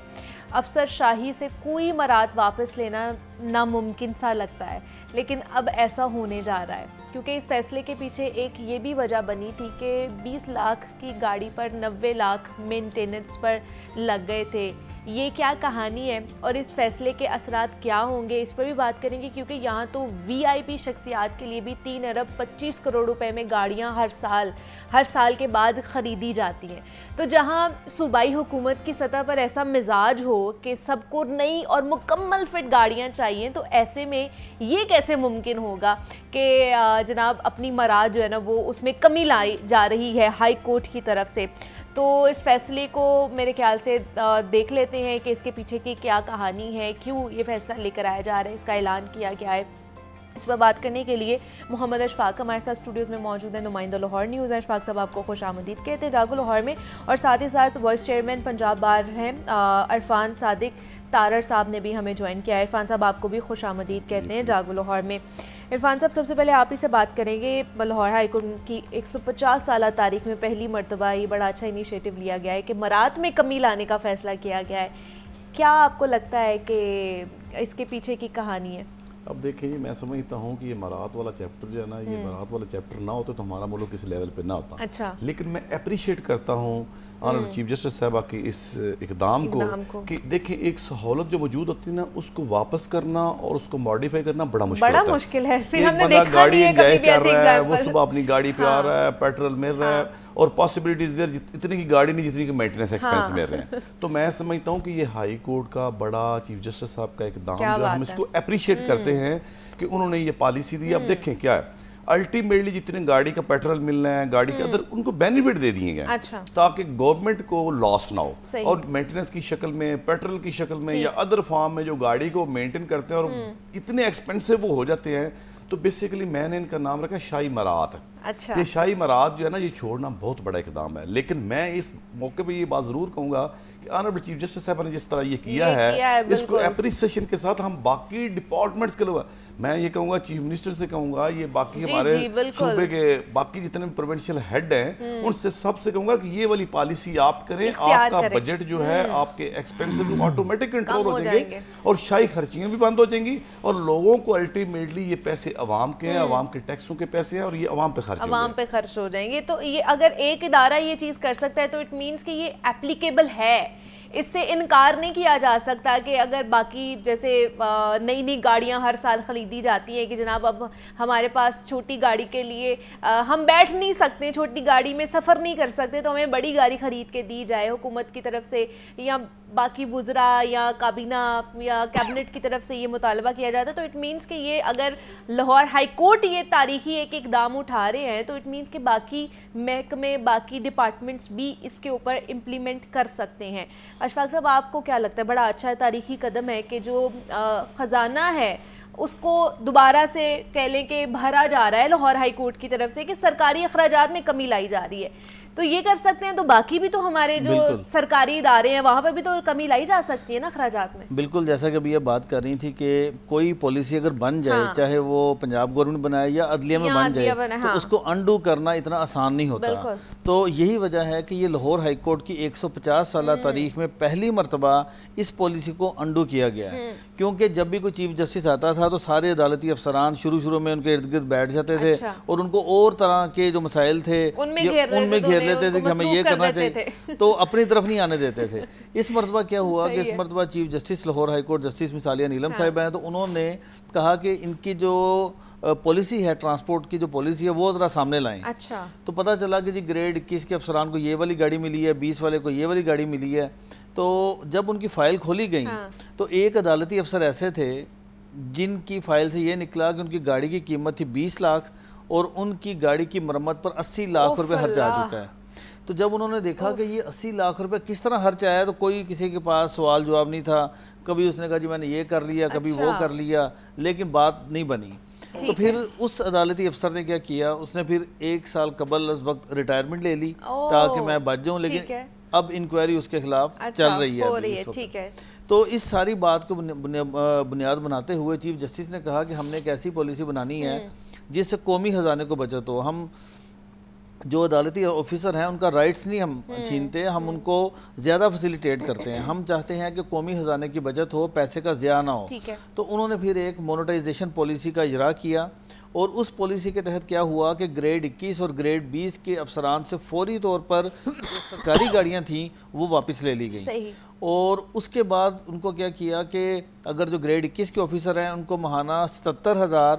अफसर शाही से कोई मराद वापस लेना नामुमकिन सा लगता है, लेकिन अब ऐसा होने जा रहा है, क्योंकि इस फैसले के पीछे एक ये भी वजह बनी थी कि 20 लाख की गाड़ी पर 90 लाख मेंटेनेंस पर लग गए थे। ये क्या कहानी है और इस फैसले के असरात क्या होंगे, इस पर भी बात करेंगे, क्योंकि यहाँ तो वीआईपी शख्सियात के लिए भी 3 अरब 25 करोड़ रुपए में गाड़ियाँ हर साल के बाद ख़रीदी जाती हैं। तो जहाँ सूबाई हुकूमत की सतह पर ऐसा मिजाज हो कि सबको नई और मुकम्मल फिट गाड़ियाँ चाहिए, तो ऐसे में ये कैसे मुमकिन होगा कि जनाब अपनी मराद जो है ना वो उसमें कमी लाई जा रही है हाई कोर्ट की तरफ से। तो इस फैसले को मेरे ख्याल से देख लेते हैं कि इसके पीछे की क्या कहानी है, क्यों ये फैसला लेकर आया जा रहा है, इसका ऐलान किया गया है। इस पर बात करने के लिए मोहम्मद अशफाक हमारे साथ स्टूडियोज़ में मौजूद हैं, नुमाइंदा लाहौर न्यूज़। अशफाक साहब आपको खुश आमदीद कहते हैं जागो लाहौर में, और साथ ही साथ वाइस चेयरमैन पंजाब बार हैं इरफान सादिक तारड़ साहब ने भी हमें ज्वाइन किया है। इरफान साहब आपको भी खुश आमदीद कहते हैं जागो लाहौर में। इरफान साहब, सबसे पहले आप ही से बात करेंगे। लाहौर हाई कोर्ट की 150 साला तारीख में पहली मर्तबा ये बड़ा अच्छा इनिशिएटिव लिया गया है कि मराद में कमी लाने का फ़ैसला किया गया है। क्या आपको लगता है कि इसके पीछे की कहानी है? अब देखिए, मैं समझता हूँ कि ये मरात वाला चैप्टर जो है ना, ये मरात वाला चैप्टर ना होता तो हमारा मुल्क इस लेवल पे ना होता। अच्छा। लेकिन मैं अप्रिशिएट करता हूँ ऑनरेबल चीफ जस्टिस साहबा की इस इकदाम को कि देखिए, एक सहूलत जो मौजूद होती है ना, उसको वापस करना और उसको मॉडिफाई करना बड़ा मुश्किल है। एक बंदा गाड़ी एंजॉय कर रहा है, वो सुबह अपनी गाड़ी पे आ रहा है, पेट्रोल मिल रहा है, और पॉसिबिलिटीज देयर, इतनी की गाड़ी नहीं जितनी की मेंटेनेंस एक्सपेंस मिल रहे हैं। तो मैं समझता हूँ कि ये हाई कोर्ट का बड़ा चीफ जस्टिस साहब का इकदाम जो हम इसको अप्रिशिएट करते हैं कि उन्होंने ये पॉलिसी दी। अब देखें क्या है, अल्टीमेटली जितने गाड़ी का पेट्रोल मिलना है, गाड़ी के अंदर उनको बेनिफिट दे दिए गए, अच्छा, ताकि गवर्नमेंट को लॉस ना हो, और मेंटेनेंस की शक्ल में, पेट्रोल की शक्ल में या अदर फॉर्म में जो गाड़ी को मेंटेन करते हैं और इतने एक्सपेंसिव वो हो जाते हैं। तो बेसिकली मैंने इनका नाम रखा शाही मरात। अच्छा। ये शाही मरात जो है ना, ये छोड़ना बहुत बड़ा इकदाम है। लेकिन मैं इस मौके पे ये बात जरूर कहूँगा कि ऑनरेबल चीफ जस्टिस साहब ने जिस तरह ये किया है इसको अप्रिसिएशन के साथ हम बाकी डिपार्टमेंट्स के लिए, मैं ये कहूँगा चीफ मिनिस्टर से कहूँगा, ये बाकी हमारे सूबे के बाकी जितने प्रोविंशियल हेड हैं उनसे सबसे कहूँगा कि ये वाली पॉलिसी आप करें, आपका बजट जो है, आपके एक्सपेंसेस ऑटोमेटिक कंट्रोल हो जाएंगे और शाही खर्चियाँ भी बंद हो जाएंगी, और लोगों को अल्टीमेटली ये पैसे अवाम के हैं, अवाम के टैक्सों के पैसे हैं, और ये अवाम पे खर्च हो जाएंगे। तो ये अगर एक इदारा ये चीज़ कर सकता है तो इट मीन्स कि ये एप्लीकेबल है, इससे इनकार नहीं किया जा सकता कि अगर बाकी जैसे नई नई गाड़ियां हर साल ख़रीदी जाती हैं कि जनाब अब हमारे पास छोटी गाड़ी के लिए हम बैठ नहीं सकते, छोटी गाड़ी में सफ़र नहीं कर सकते, तो हमें बड़ी गाड़ी ख़रीद के दी जाए हुकूमत की तरफ से, या बाकी वुज़रा या काबीना या कैबिनेट की तरफ से ये मुतालबा किया जाता है। तो इट मीन्स कि ये अगर लाहौर हाई कोर्ट ये तारीखी एक इकदाम उठा रहे हैं तो इट मीन्स कि बाकी महकमे, बाकी डिपार्टमेंट्स भी इसके ऊपर इम्प्लीमेंट कर सकते हैं। अशफाक साहब, आपको क्या लगता है, बड़ा अच्छा तारीखी कदम है कि जो ख़जाना है उसको दोबारा से कह लें कि भरा जा रहा है लाहौर हाई कोर्ट की तरफ से कि सरकारी अखराजात में कमी लाई जा रही है, तो ये कर सकते हैं, तो बाकी भी तो हमारे जो सरकारी इदारे हैं वहाँ पर भी तो कमी लाई जा सकती है ना अखराजात में। बिल्कुल, जैसा कि अभी ये बात कर रही थी कि कोई पॉलिसी अगर बन जाए, चाहे वो पंजाब गवर्नमेंट बनाए या अदलिया में बन जाए, तो उसको अंडू करना इतना आसान नहीं होता। तो यही वजह है कि ये लाहौर हाई कोर्ट की 150 साला तारीख में पहली मरतबा इस पॉलिसी को अंडू किया गया है, क्योंकि जब भी कोई चीफ जस्टिस आता था तो सारे अदालती अफसरान शुरू में उनके इर्द गिर्द बैठ जाते थे और उनको और तरह के जो मसाइल थे उनमें घेर लेते थे कि हमें ये करना चाहिए, तो अपनी तरफ नहीं आने देते थे। इस मरतबा क्या हुआ कि इस मरतबा chief justice Lahore high court justice मिसालिया नीलम साहिबा हैं, तो उन्होंने कहा कि इनकी जो पॉलिसी है, ट्रांसपोर्ट की जो पॉलिसी है, वो ज़रा सामने लाएं। अच्छा। तो पता चला कि जी ग्रेड 21 के अफसरान को ये वाली गाड़ी मिली है, 20 वाले को ये वाली गाड़ी मिली है। तो जब उनकी फ़ाइल खोली गई तो एक अदालती अफसर ऐसे थे जिनकी फ़ाइल से ये निकला कि उनकी गाड़ी की कीमत थी 20 लाख और उनकी गाड़ी की मरम्मत पर 80 लाख रुपए खर्च आ चुका है। तो जब उन्होंने देखा कि ये 80 लाख रुपए किस तरह खर्च आया, तो कोई किसी के पास सवाल जवाब नहीं था। कभी उसने कहा जी मैंने ये कर लिया, कभी वो कर लिया, लेकिन बात नहीं बनी। तो फिर उस अदालती अफसर ने क्या किया, उसने फिर 1 साल कबल उस वक्त रिटायरमेंट ले ली ताकि मैं बच जाऊँ, लेकिन अब इंक्वायरी उसके खिलाफ चल रही है। ठीक है। تو اس ساری بات کو بنیاد بناتے ہوئے چیف جسٹس نے کہا کہ ہم نے ایک ایسی پالیسی بنانی ہے جس سے قومی خزانے کو بچت ہو. ہم جو عدالتی آفیسر ہیں ان کا رائٹس نہیں ہم چھینتے, ہم ان کو زیادہ فیسیلیٹیٹ کرتے ہیں. ہم چاہتے ہیں کہ قومی خزانے کی بچت ہو, پیسے کا ضیاع نہ ہو. تو انہوں نے پھر ایک مونیٹائزیشن پالیسی کا اجرا کیا, اور اس پالیسی کے تحت کیا ہوا کہ گریڈ 21 اور گریڈ 20 کے افسران سے فوری طور پر جو سرکاری گاڑیاں تھیں وہ واپس لے لی گئیں. اور اس کے بعد ان کو کیا کیا کہ اگر جو گریڈ 21 کے آفیسر ہیں ان کو ماہانہ 77,000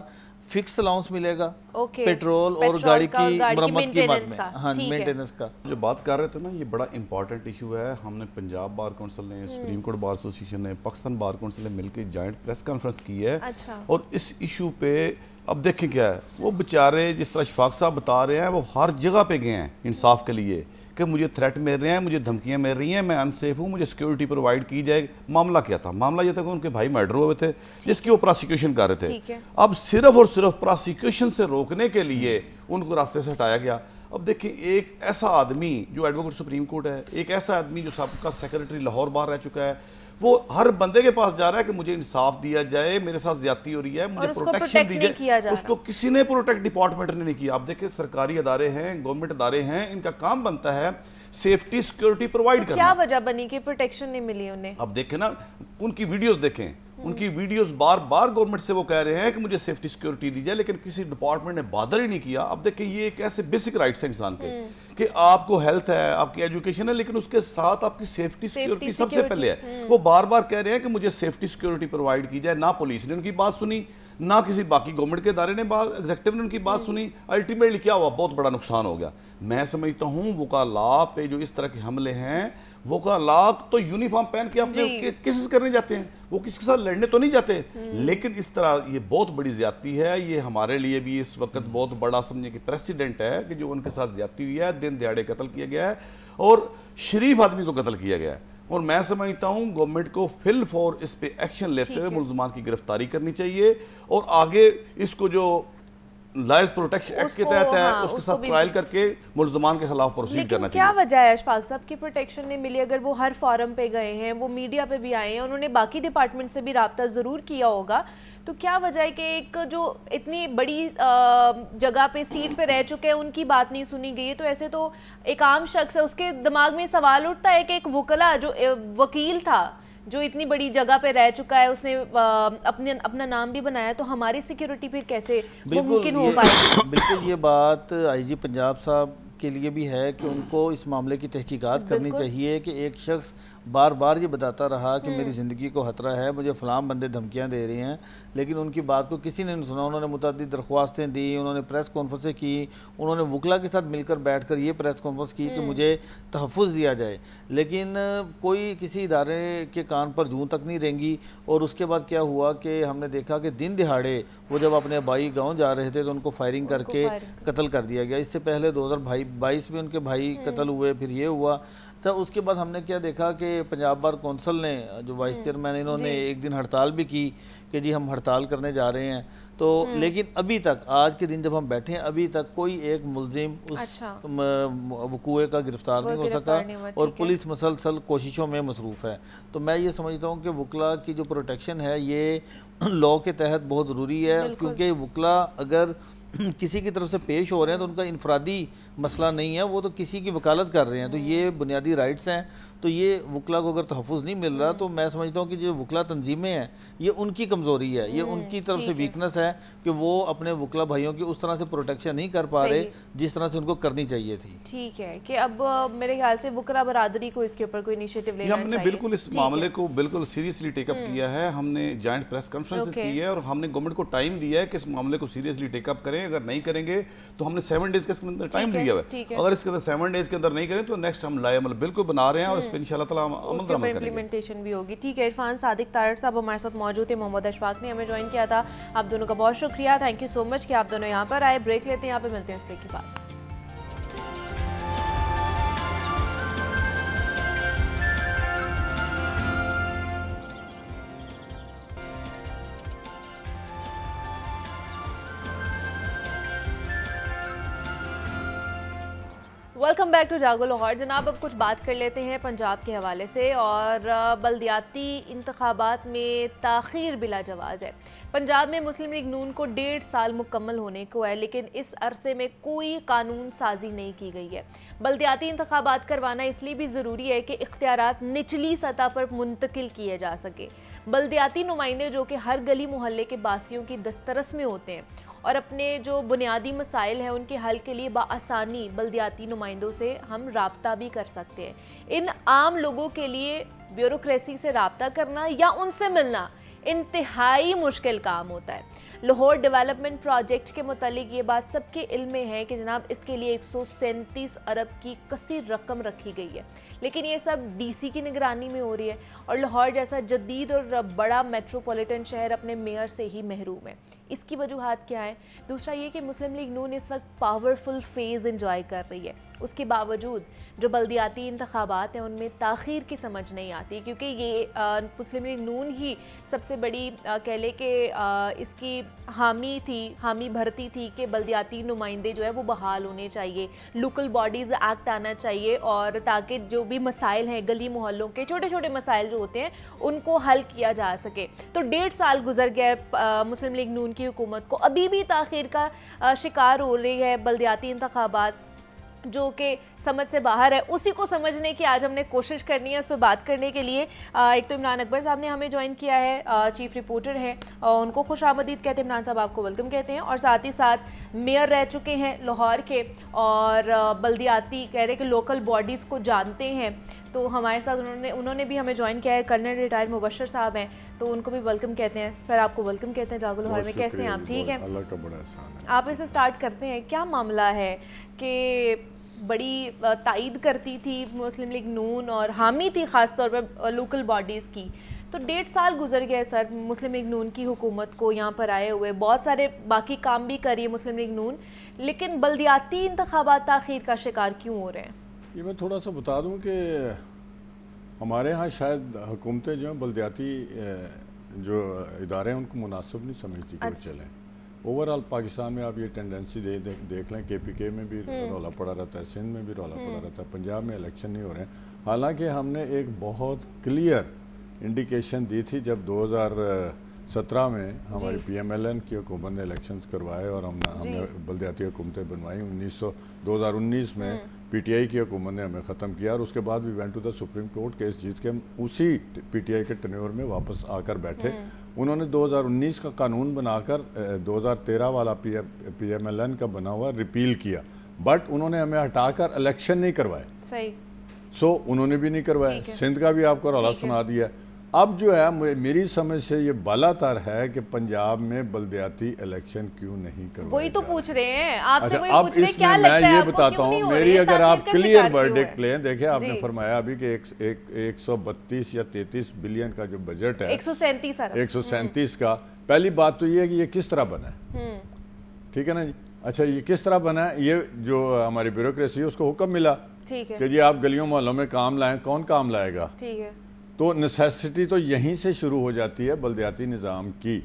فکس الاؤنس ملے گا پیٹرول اور گاڑی کی مرمت کی مد میں. ہاں مینٹیننس کا جو بات کر رہے تھے نا, یہ بڑا امپورٹنٹ ایشو ہے. ہم نے پنجاب بار کونسل نے, سپریم کورٹ بار ایسوسیشن نے, پاکستان بار کونسل نے مل کے جوائنٹ پریس کانفرنس کی ہے, اور اس ایشو پہ اب دیکھیں کیا ہے. وہ بیچارے جس طرح شفاق صاحب بتا رہے ہیں وہ ہر جگہ پہ گئے ہیں انصاف کے لیے کہ مجھے تھریٹ مل رہے ہیں, مجھے دھمکیاں مل رہی ہیں, میں انسیف ہوں, مجھے سیکیورٹی پرووائڈ کی جائے. معاملہ کیا تھا؟ معاملہ یہ تھا کہ ان کے بھائی مرڈر ہوئے تھے جس کی وہ پراسیکیوشن کر رہے تھے. اب صرف اور صرف پراسیکیوشن سے روکنے کے لیے ان کو راستے سے ہٹایا گیا. اب دیکھیں ایک ایسا آدمی جو ایڈوکیٹ سپریم کورٹ ہے, ایک ایسا آدمی جو سابقہ سیکریٹری لاہور بار رہ چکا ہے, وہ ہر بندے کے پاس جا رہا ہے کہ مجھے انصاف دیا جائے, میرے ساتھ زیادتی ہو رہی ہے, مجھے پروٹیکشن دی جائے. اس کو کسی نے پروٹیکٹ ڈپارٹمنٹ نے نہیں کیا. اب دیکھیں سرکاری ادارے ہیں, گورنمنٹ ادارے ہیں, ان کا کام بنتا ہے سیفٹی سیکیورٹی پرووائڈ کرنا. کیا وجہ بنی کہ پروٹیکشن نہیں ملی انہیں؟ اب دیکھیں نا, ان کی ویڈیوز دیکھیں, ان کی ویڈیوز بار بار گورنمنٹ سے وہ کہہ رہے ہیں کہ مجھے سیفٹی سیکیورٹی دی جائے, لیکن کسی ڈپارٹمنٹ نے بادر ہی نہیں کیا. اب دیکھیں یہ ایک ایسے بیسک رائٹس ہیں انسان کے کہ آپ کو ہیلتھ ہے, آپ کی ایجوکیشن ہے, لیکن اس کے ساتھ آپ کی سیفٹی سیکیورٹی سب سے پہلے ہے. وہ بار بار کہہ رہے ہیں کہ مجھے سیفٹی سیکیورٹی پرووائڈ کی جائے. نہ پولیس نے ان کی بات سنی, نہ کسی باقی گورنمنٹ کے ادارے نے ایگزیکٹو نے ان کی بات سنی. الٹیمیٹلی کیا ہوا؟ بہت بڑا نقصان ہو گیا. میں سمجھتا ہوں وکلاء پہ جو اس طرح کے حملے ہیں, وکلاء تو یونیفارم پہن کے اپنے کیسز کرنے جاتے ہیں, وہ کسی کے ساتھ لڑنے تو نہیں جاتے, لیکن اس طرح یہ بہت بڑی زیادتی ہے. یہ ہمارے لیے بھی اس وقت بہت بڑا سمجھے کہ پریسیڈنٹ ہے کہ جو ان کے ساتھ زیادتی ہوئی ہے, دن دیہڑے قتل کیا گیا ہے اور شریف آدمی کو قتل کیا گیا ہے. اور میں سمجھتا ہوں گورنمنٹ کو فل فور اس پہ ایکشن لیتے ہوئے ملزمان کی گرفتاری کرنی چاہیے, اور آگے اس کو جو لائرز پروٹیکشن ایکٹ کے تحت ہے اس کے ساتھ ٹرائل کر کے ملزمان کے خلاف پروسیڈ کرنا چاہیے. کیا وجہ ہے اشفاق صاحب کی پروٹیکشن نہیں ملی؟ اگر وہ ہر فورم پہ گئے ہیں, وہ میڈیا پہ بھی آئے ہیں, انہوں نے باقی ڈپارٹمنٹ سے بھی رابطہ ضرور کیا ہوگا, تو کیا وجہ ہے کہ ایک جو اتنی بڑی جگہ پہ سیٹ پہ رہ چکے ہیں ان کی بات نہیں سنی گئی ہے؟ تو ایسے تو ایک عام شخص ہے, اس کے دماغ میں سوال اٹھتا ہے کہ ایک وکلا جو وکیل تھا, جو اتنی بڑی جگہ پہ رہ چکا ہے, اس نے اپنا نام بھی بنایا, تو ہماری سیکیورٹی پھر کیسے ممکن ہو پائے؟ بالکل یہ بات آئی جی پنجاب صاحب کے لیے بھی ہے کہ ان کو اس معاملے کی تحقیقات کرنی چاہیے کہ ایک شخص بار بار یہ بتاتا رہا کہ میری زندگی کو خطرہ ہے, مجھے فلاں بندے دھمکیاں دے رہے ہیں, لیکن ان کی بات کو کسی نے نہیں سنا. انہوں نے متعدد درخواستیں دی, انہوں نے پریس کانفرنسیں کی, انہوں نے وکلا کے ساتھ مل کر بیٹھ کر یہ پریس کانفرنس کی کہ مجھے تحفظ دیا جائے, لیکن کوئی کسی ادارے کے کان پر جوں تک نہیں رینگی. اور اس کے بعد کیا ہوا کہ ہم نے دیکھا کہ دن دہاڑے وہ جب اپنے بھائی گاؤں جا رہے تھے تو ان کو فائرنگ کر کے قتل کر دیا گیا. اس سے پہلے 2022 میں ان کے بھائی قتل ہوئے, پھر یہ ہوا. تو اس کے بعد ہم نے کیا دیکھا کہ پنجاب بار کونسل نے جو وائس چیئرمین, انہوں نے ایک دن ہڑتال بھی کی کہ جی ہم ہڑتال کرنے جا رہے ہیں. تو لیکن ابھی تک آج کے دن جب ہم بیٹھے ہیں, ابھی تک کوئی ایک ملزم اس وقوعے کا گرفتار نہیں ہو سکا, اور پولیس مسلسل کوششوں میں مصروف ہے. تو میں یہ سمجھتا ہوں کہ وکلاء کی جو پروٹیکشن ہے یہ لاء کے تحت بہت ضروری ہے, کیونکہ وکلاء اگر کسی کی طرف سے پیش ہو رہے ہیں تو ان کا انفرادی مسئلہ نہیں ہے, وہ تو کسی کی وکالت کر رہے ہیں, تو یہ بنیادی رائٹس ہیں. تو یہ وکلاء کو اگر تحفظ نہیں مل رہا تو میں سمجھتا ہوں کہ جو وکلاء تنظیمیں ہیں یہ ان کی کمزوری ہے, یہ ان کی طرف سے ویکنس ہے کہ وہ اپنے وکلاء بھائیوں کی اس طرح سے پروٹیکشن نہیں کر پا رہے جس طرح سے ان کو کرنی چاہیے تھی. ٹھیک ہے کہ اب میرے خیال سے وکلاء برادری کو اس کے اوپر کوئی انیشیٹو لینا چاہیے. ہم نے بالکل اس معاملے کو بالکل سیریسلی ٹیک اپ کیا ہے, ہم نے جوائنٹ پریس کانفرنس کی ہے, اور ہم نے گورنمنٹ کو ٹائم دیا ہے کہ اس معاملے کو سیریسلی ٹیک اپ کریں. اگر نہیں کریں گے تو ہم نے 7 ڈیز کے اندر ٹائم دیا ہے, اگر اس کے اندر 7 ڈیز کے اندر نہیں کریں تو نیکسٹ ہم لائے عمل بالکل بنا رہے ہیں, اور اس پہ انشاءاللہ تعالی عمل درآمد کریں گے, امپلیمنٹیشن بھی ہوگی. ٹھیک ہے, عرفان صادق طارق صاحب ہمارے ساتھ موجود تھے, محمد اشفاق نے ہمیں جوائن کیا تھا. آپ دونوں کا بہت شکریہ, تھینک یو سو مچ کہ آپ دونوں یہاں پر آئے. بریک لیتے ہیں, یہاں پہ ملتے ہیں اس بریک کے بعد. वेलकम बैक टू जागो लाहौर। जनाब, अब कुछ बात कर लेते हैं पंजाब के हवाले से, और बल्दियाती इंतखाबात में ताख़ीर बिला जवाज़ है। पंजाब में मुस्लिम लीग नून को 1.5 साल मुकम्मल होने को है, लेकिन इस अरसे में कोई कानून साजी नहीं की गई है। बल्दियाती इंतखाबात करवाना इसलिए भी ज़रूरी है कि इख्तियारात निचली सतह पर मुंतकिल किए जा सके। बल्दियाती नुमाइंदे जो कि हर गली मोहल्ले के बासियों की दस्तरस में होते हैं और अपने जो बुनियादी मसाइल हैं उनके हल के लिए बाआसानी बल्दियाती नुमाइंदों से हम राब्ता भी कर सकते हैं। इन आम लोगों के लिए ब्यूरोक्रेसी से राब्ता करना या उनसे मिलना इंतहाई मुश्किल काम होता है। लाहौर डेवलपमेंट प्रोजेक्ट के मुतालिक ये बात सबके इल्म में है कि जनाब इसके लिए 137 अरब की कसीर रकम रखी गई है, लेकिन ये सब डीसी की निगरानी में हो रही है और लाहौर जैसा जदीद और बड़ा मेट्रोपॉलिटन शहर अपने मेयर से ही महरूम है। इसकी वजूहात क्या है? दूसरा ये कि मुस्लिम लीग नून इस वक्त पावरफुल फेज़ इंजॉय कर रही है, उसके बावजूद जो बल्दियाती इंतखाबात हैं उनमें ताख़ीर की समझ नहीं आती, क्योंकि ये मुस्लिम लीग नून ही सबसे बड़ी कह ले कि इसकी हामी भरती थी कि बल्दियाती नुमाइंदे जो है वो बहाल होने चाहिए, लोकल बॉडीज़ एक्ट आना चाहिए, और ताकि जो भी मसाइल हैं गली मोहल्लों के छोटे छोटे मसाइल जो होते हैं उनको हल किया जा सके। तो 1.5 साल गुजर गया मुस्लिम लीग नून की हुकूमत को, अभी भी ताख़ीर का शिकार हो रही है बल्दियाती इंतखाबात, जो कि समझ से बाहर है। उसी को समझने की आज हमने कोशिश करनी है। उस पर बात करने के लिए एक तो इमरान अकबर साहब ने हमें ज्वाइन किया है, चीफ रिपोर्टर हैं, और उनको खुश आमदीद कहते हैं। इमरान साहब आपको वेलकम कहते हैं, और साथ ही साथ मेयर रह चुके हैं लाहौर के और बल्दियाती कह रहे कि लोकल बॉडीज़ को जानते हैं, तो हमारे साथ उन्होंने भी हमें ज्वाइन किया है। कर्नल रिटायर्ड मुबशर साहब हैं, तो उनको भी वेलकम कहते हैं। सर आपको वेलकम कहते हैं जागो लाहौर में। कैसे हैं आप? ठीक है, अल्लाह का बड़ा एहसान है। आप इसे स्टार्ट करते हैं। क्या मामला है कि बड़ी तायद करती थी मुस्लिम लीग नून और हामी थी ख़ास तौर पर लोकल बॉडीज़ की, तो 1.5 साल गुजर गए सर मुस्लिम लीग नून की हुकूमत को यहाँ पर आए हुए, बहुत सारे बाकी काम भी करिए मुस्लिम लीग नून, लेकिन बल्दियाती इंतखाबात ताख़ीर का शिकार क्यों हो रहे हैं? ये मैं थोड़ा सा बता दूं कि हमारे यहाँ शायद हुकूमतें जो हैं बल्दियाती जो इदारे हैं उनको मुनासिब नहीं समझती कि अच्छा। चलें। ओवरऑल पाकिस्तान में आप ये टेंडेंसी देख लें, KPK में भी रौला पड़ा रहता है, सिंध में भी रौला पड़ा रहता है, पंजाब में इलेक्शन नहीं हो रहे हैं। हालांकि हमने एक बहुत क्लियर इंडिकेशन दी थी जब 2017 में हमारी PMLN की हुकूमत ने इलेक्शंस करवाए और हमने बल्दियाती हुकूमतें बनवाई। 2019 में PTI की हुकूमत ने हमें ख़त्म किया और उसके बाद भी went to the supreme court, case जीत के हम उसी PTI के टेन्योर में वापस आकर बैठे। उन्होंने 2019 का कानून बनाकर 2013 वाला PMLN का बना हुआ रिपील किया, बट उन्होंने हमें हटाकर इलेक्शन नहीं करवाए। सही। सो उन्होंने भी नहीं करवाया। सिंध का भी आपको रौला सुना दिया। अब जो है मेरी समझ से ये बालातर है कि पंजाब में बल्दियाती इलेक्शन क्यों नहीं करवाए। वही तो पूछ रहे हैं आपसे। अच्छा, वही अब पूछ रहे इसमें क्या लगता मैं है ये आपको बताता क्यों नहीं हूँ, हो रही मेरी है? अगर आप ताक़ीर का क्लियर शिकार क्यों वर्डिक्ट है? लें, देखिए आपने जी। फरमाया अभी कि 132 या 33 बिलियन का जो बजट है, 137 का, पहली बात तो ये है कि ये किस तरह बना है, ठीक है ना जी। अच्छा, ये किस तरह बना है? ये जो हमारी ब्यूरोक्रेसी है उसको हुक्म मिला ठीक है कि जी आप गलियों मोहल्लों में काम लाएं। कौन काम लाएगा? ठीक है। तो नेसेसिटी तो यहीं से शुरू हो जाती है बल्दियाती निज़ाम की।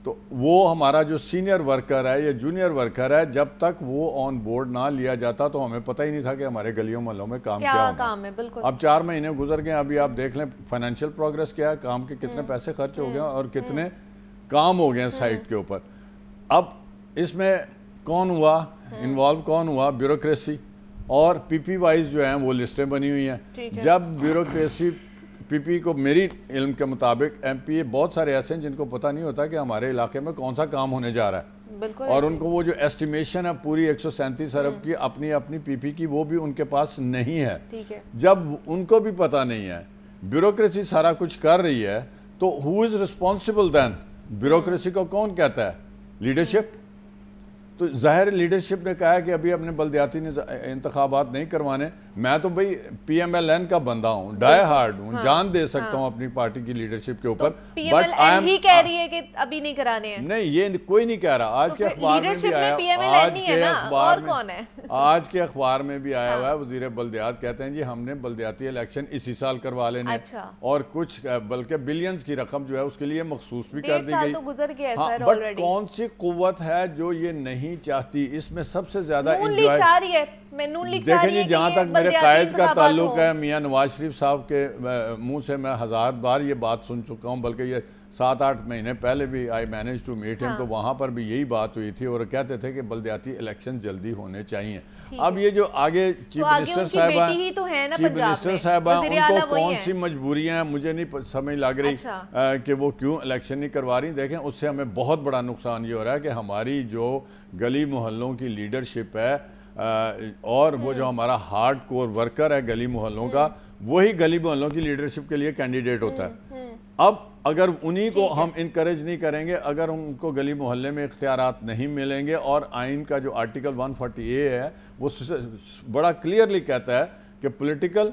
तो वो हमारा जो सीनियर वर्कर है या जूनियर वर्कर है, जब तक वो ऑन बोर्ड ना लिया जाता तो हमें पता ही नहीं था कि हमारे गलियों मोहल्लों में काम क्या होना। काम है, बिल्कुल। अब 4 महीने गुजर गए, अभी आप देख लें फाइनेंशियल प्रोग्रेस क्या है, काम के कितने पैसे खर्च हो गए और कितने काम हो गए साइट के ऊपर। अब इसमें कौन हुआ इन्वॉल्व, कौन हुआ? ब्यूरोक्रेसी। और PP वाइज जो हैं वो लिस्टें बनी हुई हैं। जब ब्यूरोक्रेसी PP को मेरी इल्म के मुताबिक MPA बहुत सारे ऐसे हैं जिनको पता नहीं होता कि हमारे इलाके में कौन सा काम होने जा रहा है, बिल्कुल। और उनको वो जो एस्टिमेशन है पूरी 137 अरब की अपनी अपनी PP की, वो भी उनके पास नहीं है। ठीक है। जब उनको भी पता नहीं है, ब्यूरोक्रेसी सारा कुछ कर रही है, तो who is responsible then? Bureaucracy को कौन कहता है? लीडरशिप। तो ज़ाहिर लीडरशिप ने कहा है कि अभी अपने बल्दियाती इंतखाबात नहीं करवाने। मैं तो भाई PMLN का बंदा हूँ, डाई हार्ड हूँ, जान दे सकता हूँ अपनी पार्टी की लीडरशिप के ऊपर। PMLN ही कह रही है कि अभी नहीं कराने हैं। नहीं, ये कोई नहीं कह रहा। आज के अखबार में भी आया, आज के अखबार में भी आया हुआ है, वजीर बल्दियात कहते हैं जी हमने बल्दियाती इलेक्शन इसी साल करवा लेने, और कुछ बल्कि बिलियंस की रकम जो है उसके लिए मखसूस भी कर दी गई। बट कौन सी कुव्वत है जो ये नहीं चाहती? इसमें सबसे ज्यादा चाह रही है, دیکھیں جی جہاں تک میرے قائد کا تعلق ہے میاں نواز شریف صاحب کے منہ سے میں 1000 بار یہ بات سن چکا ہوں، بلکہ یہ 7-8 مہینے پہلے بھی آئی مینیج ٹو میٹ ہم، تو وہاں پر بھی یہی بات ہوئی تھی اور کہتے تھے کہ بلدیاتی الیکشن جلدی ہونے چاہیے۔ اب یہ جو آگے چیف منسٹر صاحبہ ان کو کون سی مجبوریاں ہیں مجھے نہیں سمجھ لگ رہی کہ وہ کیوں الیکشن نہیں کروا رہی۔ دیکھیں اس سے ہمیں بہت بڑا نقصان یہ ہو رہا ہے کہ ہماری جو گلی محلوں کی لیڈرشپ ہے اور وہ جو ہمارا ہارڈ کور ورکر ہے گلی محلوں کا، وہی گلی محلوں کی لیڈرشپ کے لیے کینڈیڈیٹ ہوتا ہے۔ اب اگر انہی کو ہم انکریج نہیں کریں گے، اگر ان کو گلی محلے میں اختیارات نہیں ملیں گے، اور آئین کا جو آرٹیکل 140A ہے وہ بڑا کلیئرلی کہتا ہے کہ پولیٹیکل،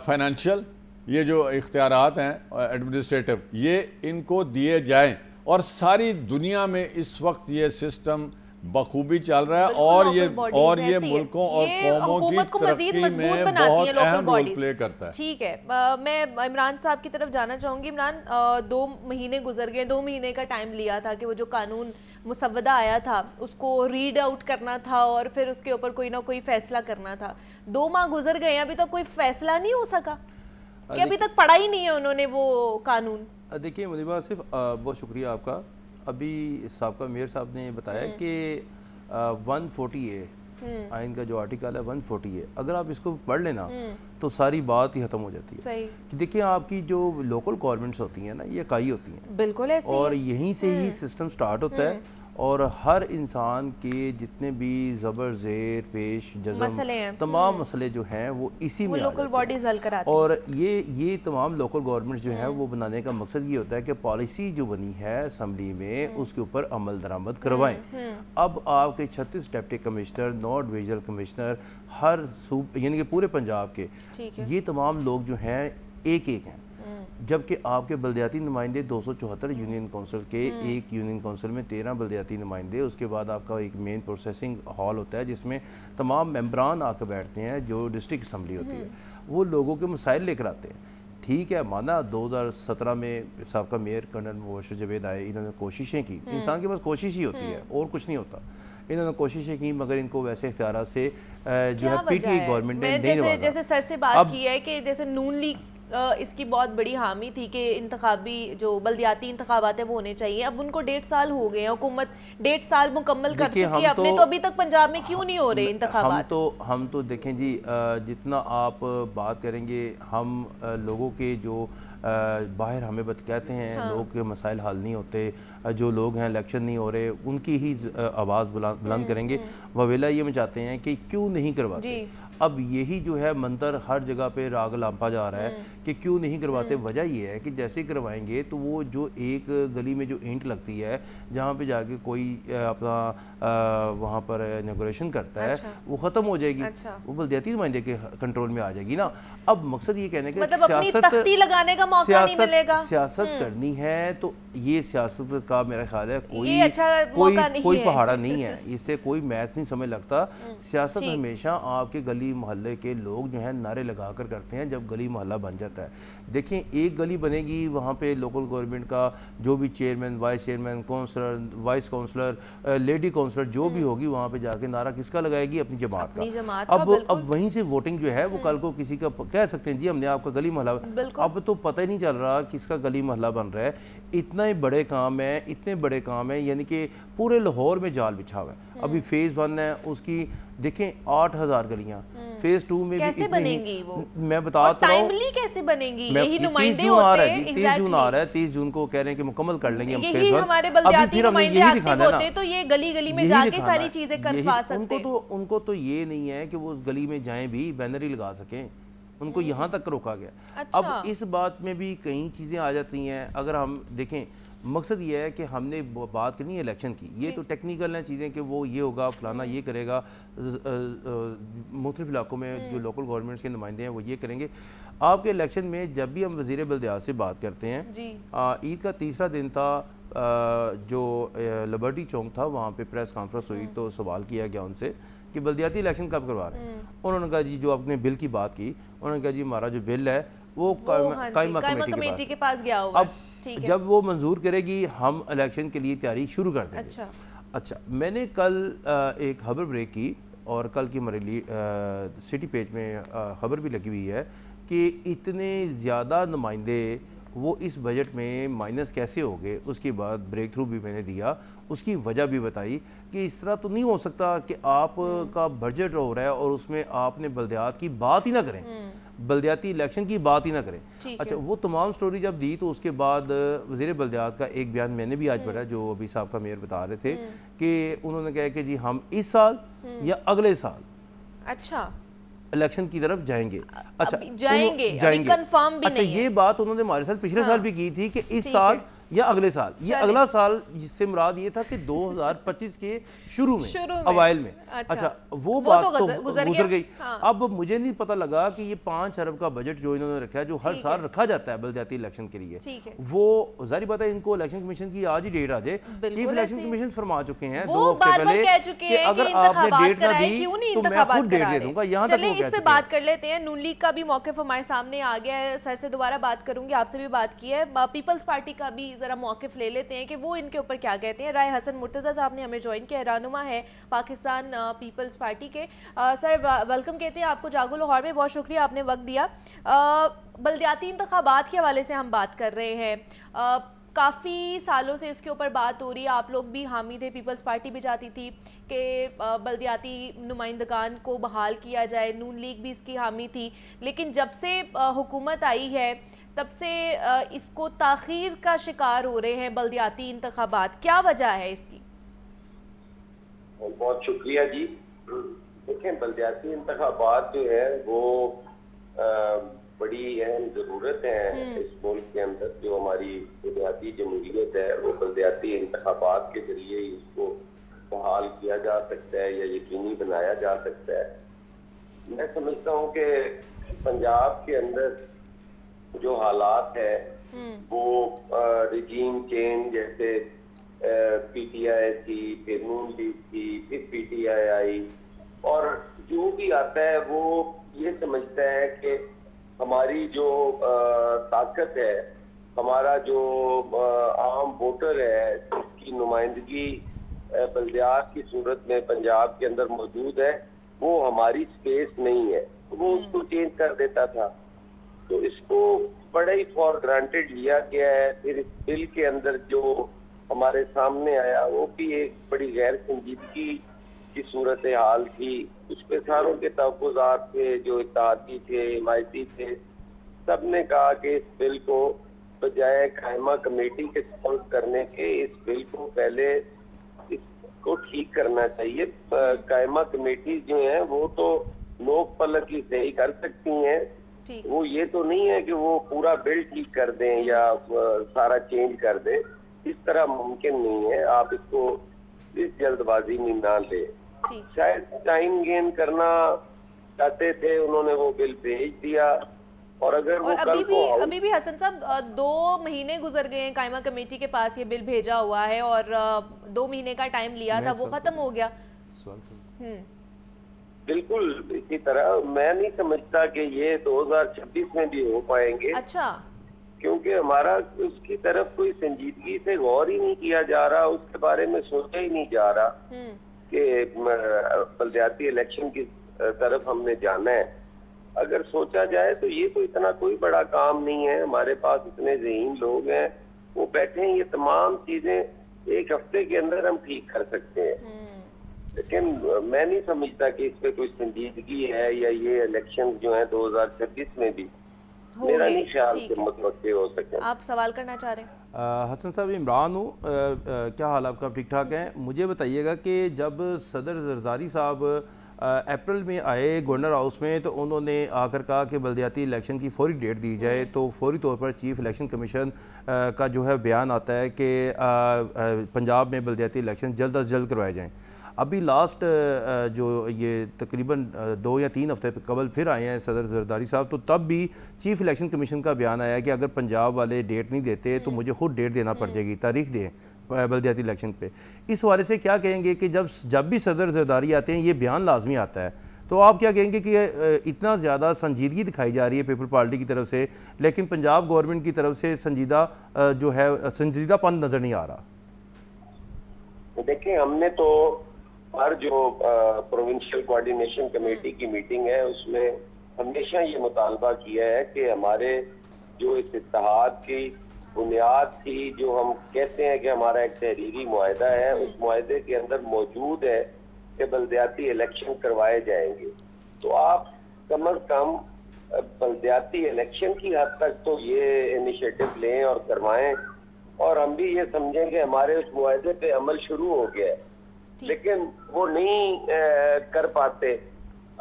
فائنینشیل، یہ جو اختیارات ہیں ایڈمنسٹریٹو، یہ ان کو دیے جائیں، اور ساری دنیا میں اس وقت یہ سسٹم بخوبی چل رہا ہے، اور یہ ملکوں اور قوموں کی ترقی میں بہت اہم رول پلے کرتا ہے۔ ٹھیک ہے، میں عمران صاحب کی طرف جانا چاہوں گی۔ عمران، 2 مہینے گزر گئے، 2 مہینے کا ٹائم لیا تھا کہ وہ جو قانون مسودہ آیا تھا اس کو ریڈ آؤٹ کرنا تھا اور پھر اس کے اوپر کوئی نہ کوئی فیصلہ کرنا تھا۔ 2 ماہ گزر گئے، ابھی تک کوئی فیصلہ نہیں ہو سکا کہ ابھی تک پڑھا ہی نہیں ہے انہوں نے وہ قانون۔ دیکھیے منیبہ آصف، بہت شکریہ آپ کا۔ ابھی سابقہ میئر صاحب نے بتایا کہ 140A آئین کا جو آرٹیکل ہے 140A، اگر آپ اس کو پڑھ لینا تو ساری بات ہی ختم ہو جاتی ہے۔ دیکھیں آپ کی جو لوکل گورنمنٹس ہوتی ہیں نا، یہ اکائی ہوتی ہیں، بالکل ایسے، اور یہیں سے ہی سسٹم سٹارٹ ہوتا ہے، اور ہر انسان کے جتنے بھی زبر زیر پیش جزم تمام مسئلے جو ہیں وہ اسی میں لوکل باڈیز حل کراتی ہیں، اور یہ تمام لوکل گورنمنٹ جو ہیں وہ بنانے کا مقصد یہ ہوتا ہے کہ پالیسی جو بنی ہے اسمبلی میں اس کے اوپر عمل درآمد کروائیں۔ اب آپ کے 36 ڈپٹی کمشنر، 9 ڈویژنل کمشنر، ہر یعنی کہ پورے پنجاب کے، یہ تمام لوگ جو ہیں ایک ہیں، جبکہ آپ کے بلدیاتی نمائندے 274 یونین کونسل کے، ایک یونین کونسل میں 13 بلدیاتی نمائندے، اس کے بعد آپ کا ایک مین پروسیسنگ ہال ہوتا ہے جس میں تمام ممبران آ کے بیٹھتے ہیں، جو ڈسٹرکٹ اسمبلی ہوتی ہے، وہ لوگوں کے مسائل لے کر آتے ہیں۔ ٹھیک ہے، مانا 2017 میں سابقہ میئر کرنل مبشر جاوید آئے، انہوں نے کوششیں کی، انسان کے پاس کوشش ہی ہوتی ہے اور کچھ نہیں ہوتا، انہوں نے کوششیں کی، مگر ان کو ویسے اختیارات سے جو ہے پی ٹی آئی گورنمنٹ نے نہیں نوازا۔ جیسے سر سے بات کی ہے کہ جیسے نون لیگ اس کی بہت بڑی حامی تھی کہ انتخابی جو بلدیاتی انتخابات ہیں وہ ہونے چاہیے، اب ان کو 1.5 سال ہو گئے ہیں، حکومت 1.5 سال مکمل کر چکی ہے اپنے، تو ابھی تک پنجاب میں کیوں نہیں ہو رہے انتخابات؟ ہم تو دیکھیں جی، جتنا آپ بات کریں گے، ہم لوگوں کے جو باہر ہمیں کہتے ہیں لوگ کے مسائل حل نہیں ہوتے، جو لوگ ہیں الیکشن نہیں ہو رہے، ان کی ہی آواز بلند کریں گے، وویلا یہ مچاتے ہیں کہ کیوں نہیں کرواتے۔ اب یہی جو ہے منتر ہر جگہ پہ راگ لامپا جا رہا ہے کہ کیوں نہیں کرواتے۔ وجہ یہ ہے کہ جیسے کروائیں گے تو وہ جو ایک گلی میں جو اینٹ لگتی ہے جہاں پہ جا کے کوئی اپنا وہاں پر انوگریشن کرتا ہے، وہ ختم ہو جائے گی، وہ بلدیاتی نمائندے کے کنٹرول میں آ جائے گی نا۔ اب مقصد یہ کہنے کہ سیاست کرنی ہے تو یہ سیاست کا میرا خیال ہے کوئی پہاڑا نہیں ہے، اس سے کوئی میتھ نہیں سمجھ لگتا۔ سیاست ہمیشہ آپ کے گلی محلے کے لوگ جو ہیں نعرے لگا کر کرتے ہیں جب گلی محلہ بن جاتا ہے۔ دیکھیں ایک گلی بنے گی، وہاں پہ لوکل گورنمنٹ کا جو بھی chairman, vice chairman, councillor, vice councillor, lady councillor جو بھی ہوگی، وہاں پہ جا کے نعرہ کس کا لگائے گی؟ اپنی جماعت کا۔ اب وہیں سے ووٹنگ جو ہے وہ کل کو کسی کا کہہ سکتے ہیں جی ہم نے آپ کا گلی محلہ، اب تو پتہ ہی نہیں چل رہا کس کا گلی محلہ بن رہا ہے۔ اتنے بڑے کام ہیں، یعنی کہ پورے لاہور میں جال بچھا ہوا ہے۔ ابھی فیز 1 ہے، اس کی دیکھیں 8000 گلیاں، فیز 2 میں بھی کیسے بنیں گی وہ؟ میں بتاتا رہا ہوں ٹائملی کیسے بنیں گی؟ یہی 30 جون آ رہا ہے، 30 جون آ رہا ہے، 30 جون کو کہہ رہے ہیں کہ مکمل کر لیں گے ہم فیز 1۔ ہمارے بلدیاتی نمائندے ایکٹیو ہوتے تو یہ گلی گلی میں جا کے ساری چیزیں کروا سکتے۔ ان کو تو یہ نہیں ہے کہ وہ اس گلی میں جائیں بھی بینر ہی لگا سکیں، ان کو یہاں تک روکا گیا۔ اب اس بات میں بھی کئی چیزیں آ جاتی ہیں۔ اگر ہم دیکھیں، مقصد یہ ہے کہ ہم نے بات کرنی ہے الیکشن کی، یہ تو ٹیکنیکل ہیں چیزیں کہ وہ یہ ہوگا، فلانا یہ کرے گا، مختلف علاقوں میں جو لوکل گورنمنٹس کے نمائندے ہیں وہ یہ کریں گے۔ آپ کے الیکشن میں جب بھی ہم وزیر بلدیات سے بات کرتے ہیں، عید کا تیسرا دن تھا، جو لبرٹی چوک تھا، وہاں پہ پریس کانفرنس ہوئی تو سوال کیا گیا ان سے کہ بلدیاتی الیکشن کب کروا رہے ہیں؟ انہوں نے کہا جی جو آپ نے بل کی بات کی، انہوں نے کہا جی ہمارا جو بل ہے وہ قائمہ کمیٹی کے پاس گیا ہوگا، اب جب وہ منظور کرے گی ہم الیکشن کے لیے تیاری شروع کر دیں گے۔ اچھا، میں نے کل ایک خبر بریک کی اور کل کی ہماری سٹی پیج میں خبر بھی لگی ہوئی ہے کہ اتنے زیادہ نمائندے وہ اس بجٹ میں مائنس کیسے ہو گئے. اس کے بعد بریک تھرو بھی میں نے دیا, اس کی وجہ بھی بتائی کہ اس طرح تو نہیں ہو سکتا کہ آپ کا بجٹ ہو رہا ہے اور اس میں آپ نے بلدیات کی بات ہی نہ کریں, بلدیاتی الیکشن کی بات ہی نہ کریں. اچھا, وہ تمام سٹوری جب دی تو اس کے بعد وزیر بلدیات کا ایک بیان میں نے بھی آج پڑھا جو ابھی صاحب کا میئر بتا رہے تھے کہ انہوں نے کہا کہ جی ہم اس سال یا اگلے سال اچھا الیکشن کی طرف جائیں گے. اچھا جائیں گے, کنفرم بھی اچھا, یہ بات انہوں نے ہمارے ساتھ پچھلے سال بھی کی تھی کہ اس سال یا اگلے سال, یہ اگلا سال جس سے مراد یہ تھا کہ 2025 کے شروع میں اوائل میں. اچھا, وہ بات تو گزر گئی. اب مجھے نہیں پتہ لگا کہ یہ 5 ارب کا بجٹ جو انہوں نے رکھا ہے, جو ہر سال رکھا جاتا ہے بلدیاتی الیکشن کے لیے, وہ ظاہر بات ہے ان کو الیکشن کمیشن کی آج ہی ڈیٹ آ جائے. چیف الیکشن کمیشن فرما چکے ہیں 2 ہفتے پہلے کہ اگر آپ نے ڈیٹ نہ دی تو میں خود ڈیٹ دے دوں گا. یہاں تک وہ کہہ چکے ہیں. اس پہ بات کر لیتے ہیں. نون لیگ کا بھی موقف ہمارے سامنے آ گیا ہے. سر سے دوبارہ بات کروں گی, آپ سے بھی بات کی ہے. پیپلز پارٹی کا بھی ذرا موقف لے لیتے ہیں کہ وہ ان کے اوپر کیا کہتے ہیں. رائے حسن مرتضی صاحب نے ہمیں جوائن کیا, رہنما ہے پاکستان پیپلز پارٹی کے. سر ویلکم کہتے ہیں آپ کو جاگو لاہور میں, بہت شکریہ آپ نے وقت دیا. بلدیاتی انتخابات کے حوالے سے ہم بات کر رہے ہیں. کافی سالوں سے اس کے اوپر بات ہو رہی ہے, آپ لوگ بھی حامی تھے, پیپلز پارٹی بھی چاہتی تھی کہ بلدیاتی نمائندگان کو بحال کیا جائے, نون لیگ بھی اس کی حامی تھی. لیکن جب سے حکومت آئی ہے تب سے اس کو تاخیر کا شکار ہو رہے ہیں بلدیاتی انتخابات. کیا وجہ ہے اس کی؟ بہت شکریہ جی. دیکھیں, بلدیاتی انتخابات جو ہے وہ بڑی اہم ضرورت ہے اس ملک کے اندر. جو ہماری بلدیاتی جمہوریت ہے وہ بلدیاتی انتخابات کے ذریعے اس کو بحال کیا جا سکتا ہے یا یقینی بنایا جا سکتا ہے. میں سمجھتا ہوں کہ پنجاب کے اندر جو حالات ہے وہ ریجیم چینج, جیسے پی ٹی آئی تھی, پھر نون لیگ تھی, پھر پی ٹی آئی آئی, اور جو بھی آتا ہے وہ یہ سمجھتا ہے کہ ہماری جو طاقت ہے, ہمارا جو عام ووٹر ہے جس کی نمائندگی بلدیات کی صورت میں پنجاب کے اندر موجود ہے, وہ ہماری سپیس نہیں ہے, وہ اس کو چینج کر دیتا تھا. تو اس کو بڑا ہی فار گرانٹیڈ لیا گیا ہے. پھر اس بل کے اندر جو ہمارے سامنے آیا وہ بھی ایک بڑی غیر سنجیدگی کی صورتحال تھی. اس پہ ساروں کے تحفظات تھے, جو اتحادی تھے, حمایتی تھے, سب نے کہا کہ اس بل کو بجائے قائمہ کمیٹی کے سپورٹ کرنے کے اس بل کو پہلے اس کو ٹھیک کرنا چاہیے. قائمہ کمیٹی جو ہیں وہ تو لوک پلک کی صحیح کر سکتی ہیں, وہ یہ تو نہیں ہے کہ وہ پورا بل ٹھیک کر دیں یا سارا چینج کر دیں. اس طرح ممکن نہیں ہے. آپ اس کو اس جلد بازی میں نہ لیں. شاید ٹائم گین کرنا چاہتے تھے, انہوں نے وہ بل بھیج دیا. اور اگر وہ ابھی بھی حسن صاحب 2 مہینے گزر گئے ہیں, قائمہ کمیٹی کے پاس یہ بل بھیجا ہوا ہے اور 2 مہینے کا ٹائم لیا تھا, وہ ختم ہو گیا. بالکل اسی طرح میں نہیں سمجھتا کہ یہ 2026 میں بھی ہو پائیں گے. اچھا, کیونکہ ہمارا اس کی طرف کوئی سنجیدگی سے غور ہی نہیں کیا جا رہا, اس کے بارے میں سوچا ہی نہیں جا رہا کہ بلدیاتی الیکشن کی طرف ہم نے جانا ہے. اگر سوچا جائے تو یہ تو اتنا کوئی بڑا کام نہیں ہے. ہمارے پاس اتنے ذہین لوگ ہیں, وہ بیٹھے ہیں, یہ تمام چیزیں 1 ہفتے کے اندر ہم ٹھیک کر سکتے ہیں. لیکن میں نہیں سمجھتا کہ اس پہ کوئی سنجیدگی ہے یا یہ الیکشن جو ہیں 2026 میں بھی میرا نہیں خیال کہ متوقع ہو سکے. آپ سوال کرنا چاہ رہے ہیں؟ حسن صاحب, عمران ہوں, کیا حال آپ کا؟ ٹھیک ٹھاک ہیں. مجھے بتائیے گا کہ جب صدر زرداری صاحب اپریل میں آئے گورنر ہاؤس میں تو انہوں نے آ کر کہا کہ بلدیاتی الیکشن کی فوری ڈیٹ دی جائے, تو فوری طور پر چیف الیکشن کمیشن کا جو ہے بیان آتا ہے کہ پنجاب میں بلدیاتی الیکشن جلد از جلد کروائے جائیں. ابھی لاسٹ جو یہ تقریباً 2 یا 3 ہفتے قبل پھر آئے ہیں صدر زرداری صاحب, تو تب بھی چیف الیکشن کمیشن کا بیان آیا کہ اگر پنجاب والے ڈیٹ نہیں دیتے تو مجھے خود ڈیٹ دینا پڑ جائے گی, تاریخ دیں بلدیاتی الیکشن پہ. اس حوالے سے کیا کہیں گے کہ جب بھی صدر زرداری آتے ہیں یہ بیان لازمی آتا ہے, تو آپ کیا کہیں گے کہ اتنا زیادہ سنجیدگی دکھائی جا رہی ہے پیپل پارٹی کی طرف سے, لیکن پنجاب گورنمنٹ کی طرف سے سنجیدہ پن نظر نہیں آ رہا؟ دیکھیں, ہم نے تو हर जो प्रोविंशियल कोऑर्डिनेशन कमेटी की मीटिंग है उसमें हमेशा ये मुतालबा किया है कि हमारे जो इस इत्तेहाद की बुनियाद थी, जो हम कहते हैं कि हमारा एक तहरीरी मुआहदा है, उस मुआहदे के अंदर मौजूद है कि बल्दियाती इलेक्शन करवाए जाएंगे। तो आप कम अज कम बल्दियाती इलेक्शन की हद तक तो ये इनिशिएटिव लें और करवाएं, और हम भी ये समझें कि हमारे उस मुआहदे पे अमल शुरू हो गया है, लेकिन वो नहीं कर पाते।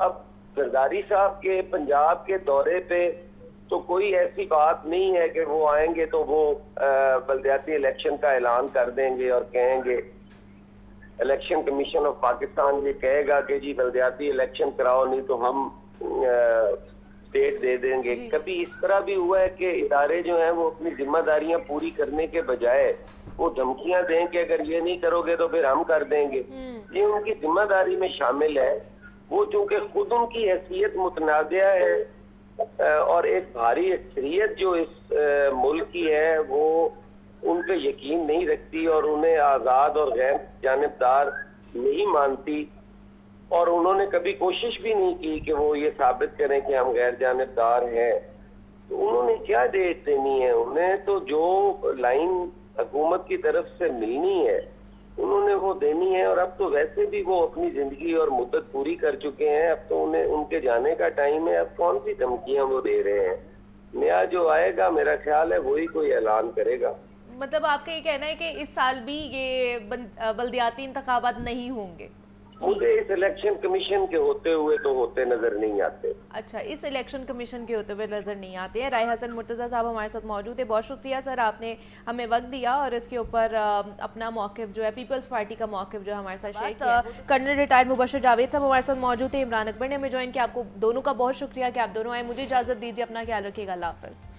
अब जरदारी साहब के पंजाब के दौरे पे तो कोई ऐसी बात नहीं है कि वो आएंगे तो वो बल्दियाती इलेक्शन का ऐलान कर देंगे और कहेंगे, इलेक्शन कमीशन ऑफ पाकिस्तान ये कहेगा कि जी बल्दियाती इलेक्शन कराओ, नहीं तो हम स्टेट दे देंगे। कभी इस तरह भी हुआ है कि इदारे जो हैं वो अपनी जिम्मेदारियां पूरी करने के बजाय वो धमकियां दें कि अगर ये नहीं करोगे तो फिर हम कर देंगे। ये उनकी जिम्मेदारी में शामिल है। वो चूंकि खुद उनकी हैसियत मुतनाज़िया है और एक भारी अक्सरियत जो इस मुल्क की है वो उन पे यकीन नहीं रखती और उन्हें आज़ाद और गैर जानिबदार नहीं मानती, और उन्होंने कभी कोशिश भी नहीं की कि वो ये साबित करें कि हम गैर जानिबदार हैं। तो उन्होंने क्या डेट देनी है? उन्हें तो जो लाइन हुकूमत की तरफ से मिलनी है उन्होंने वो देनी है, और अब तो वैसे भी वो अपनी जिंदगी और मुद्दत पूरी कर चुके हैं। अब तो उन्हें उनके जाने का टाइम है। अब कौन सी धमकियां वो दे रहे हैं? नया जो आएगा मेरा ख्याल है वही कोई ऐलान करेगा। मतलब आपका ये कहना है कि इस साल भी ये बल्दियाती इंतखाबात नहीं होंगे? मुझे इस इलेक्शन कमीशन के होते हुए तो होते नजर नहीं आते। अच्छा, इस इलेक्शन कमीशन के होते हुए नजर नहीं आते हैं। राय हसन मुर्तज़ा साहब हमारे साथ मौजूद है। बहुत शुक्रिया सर, आपने हमें वक्त दिया और इसके ऊपर अपना मौक़िफ़ जो है पीपल्स पार्टी का मौक़िफ़ जो है हमारे साथ शेयर किया। कर्नल रिटायर्ड मुबशर जावेद साहब हमारे साथ मौजूद थे। इमरान अकबर ने हमें ज्वाइन किया। आपको दोनों का बहुत शुक्रिया कि आप दोनों आए। मुझे इजाज़त दीजिए, अपना ख्याल रखिएगा। अल्लाह हाफ़िज़।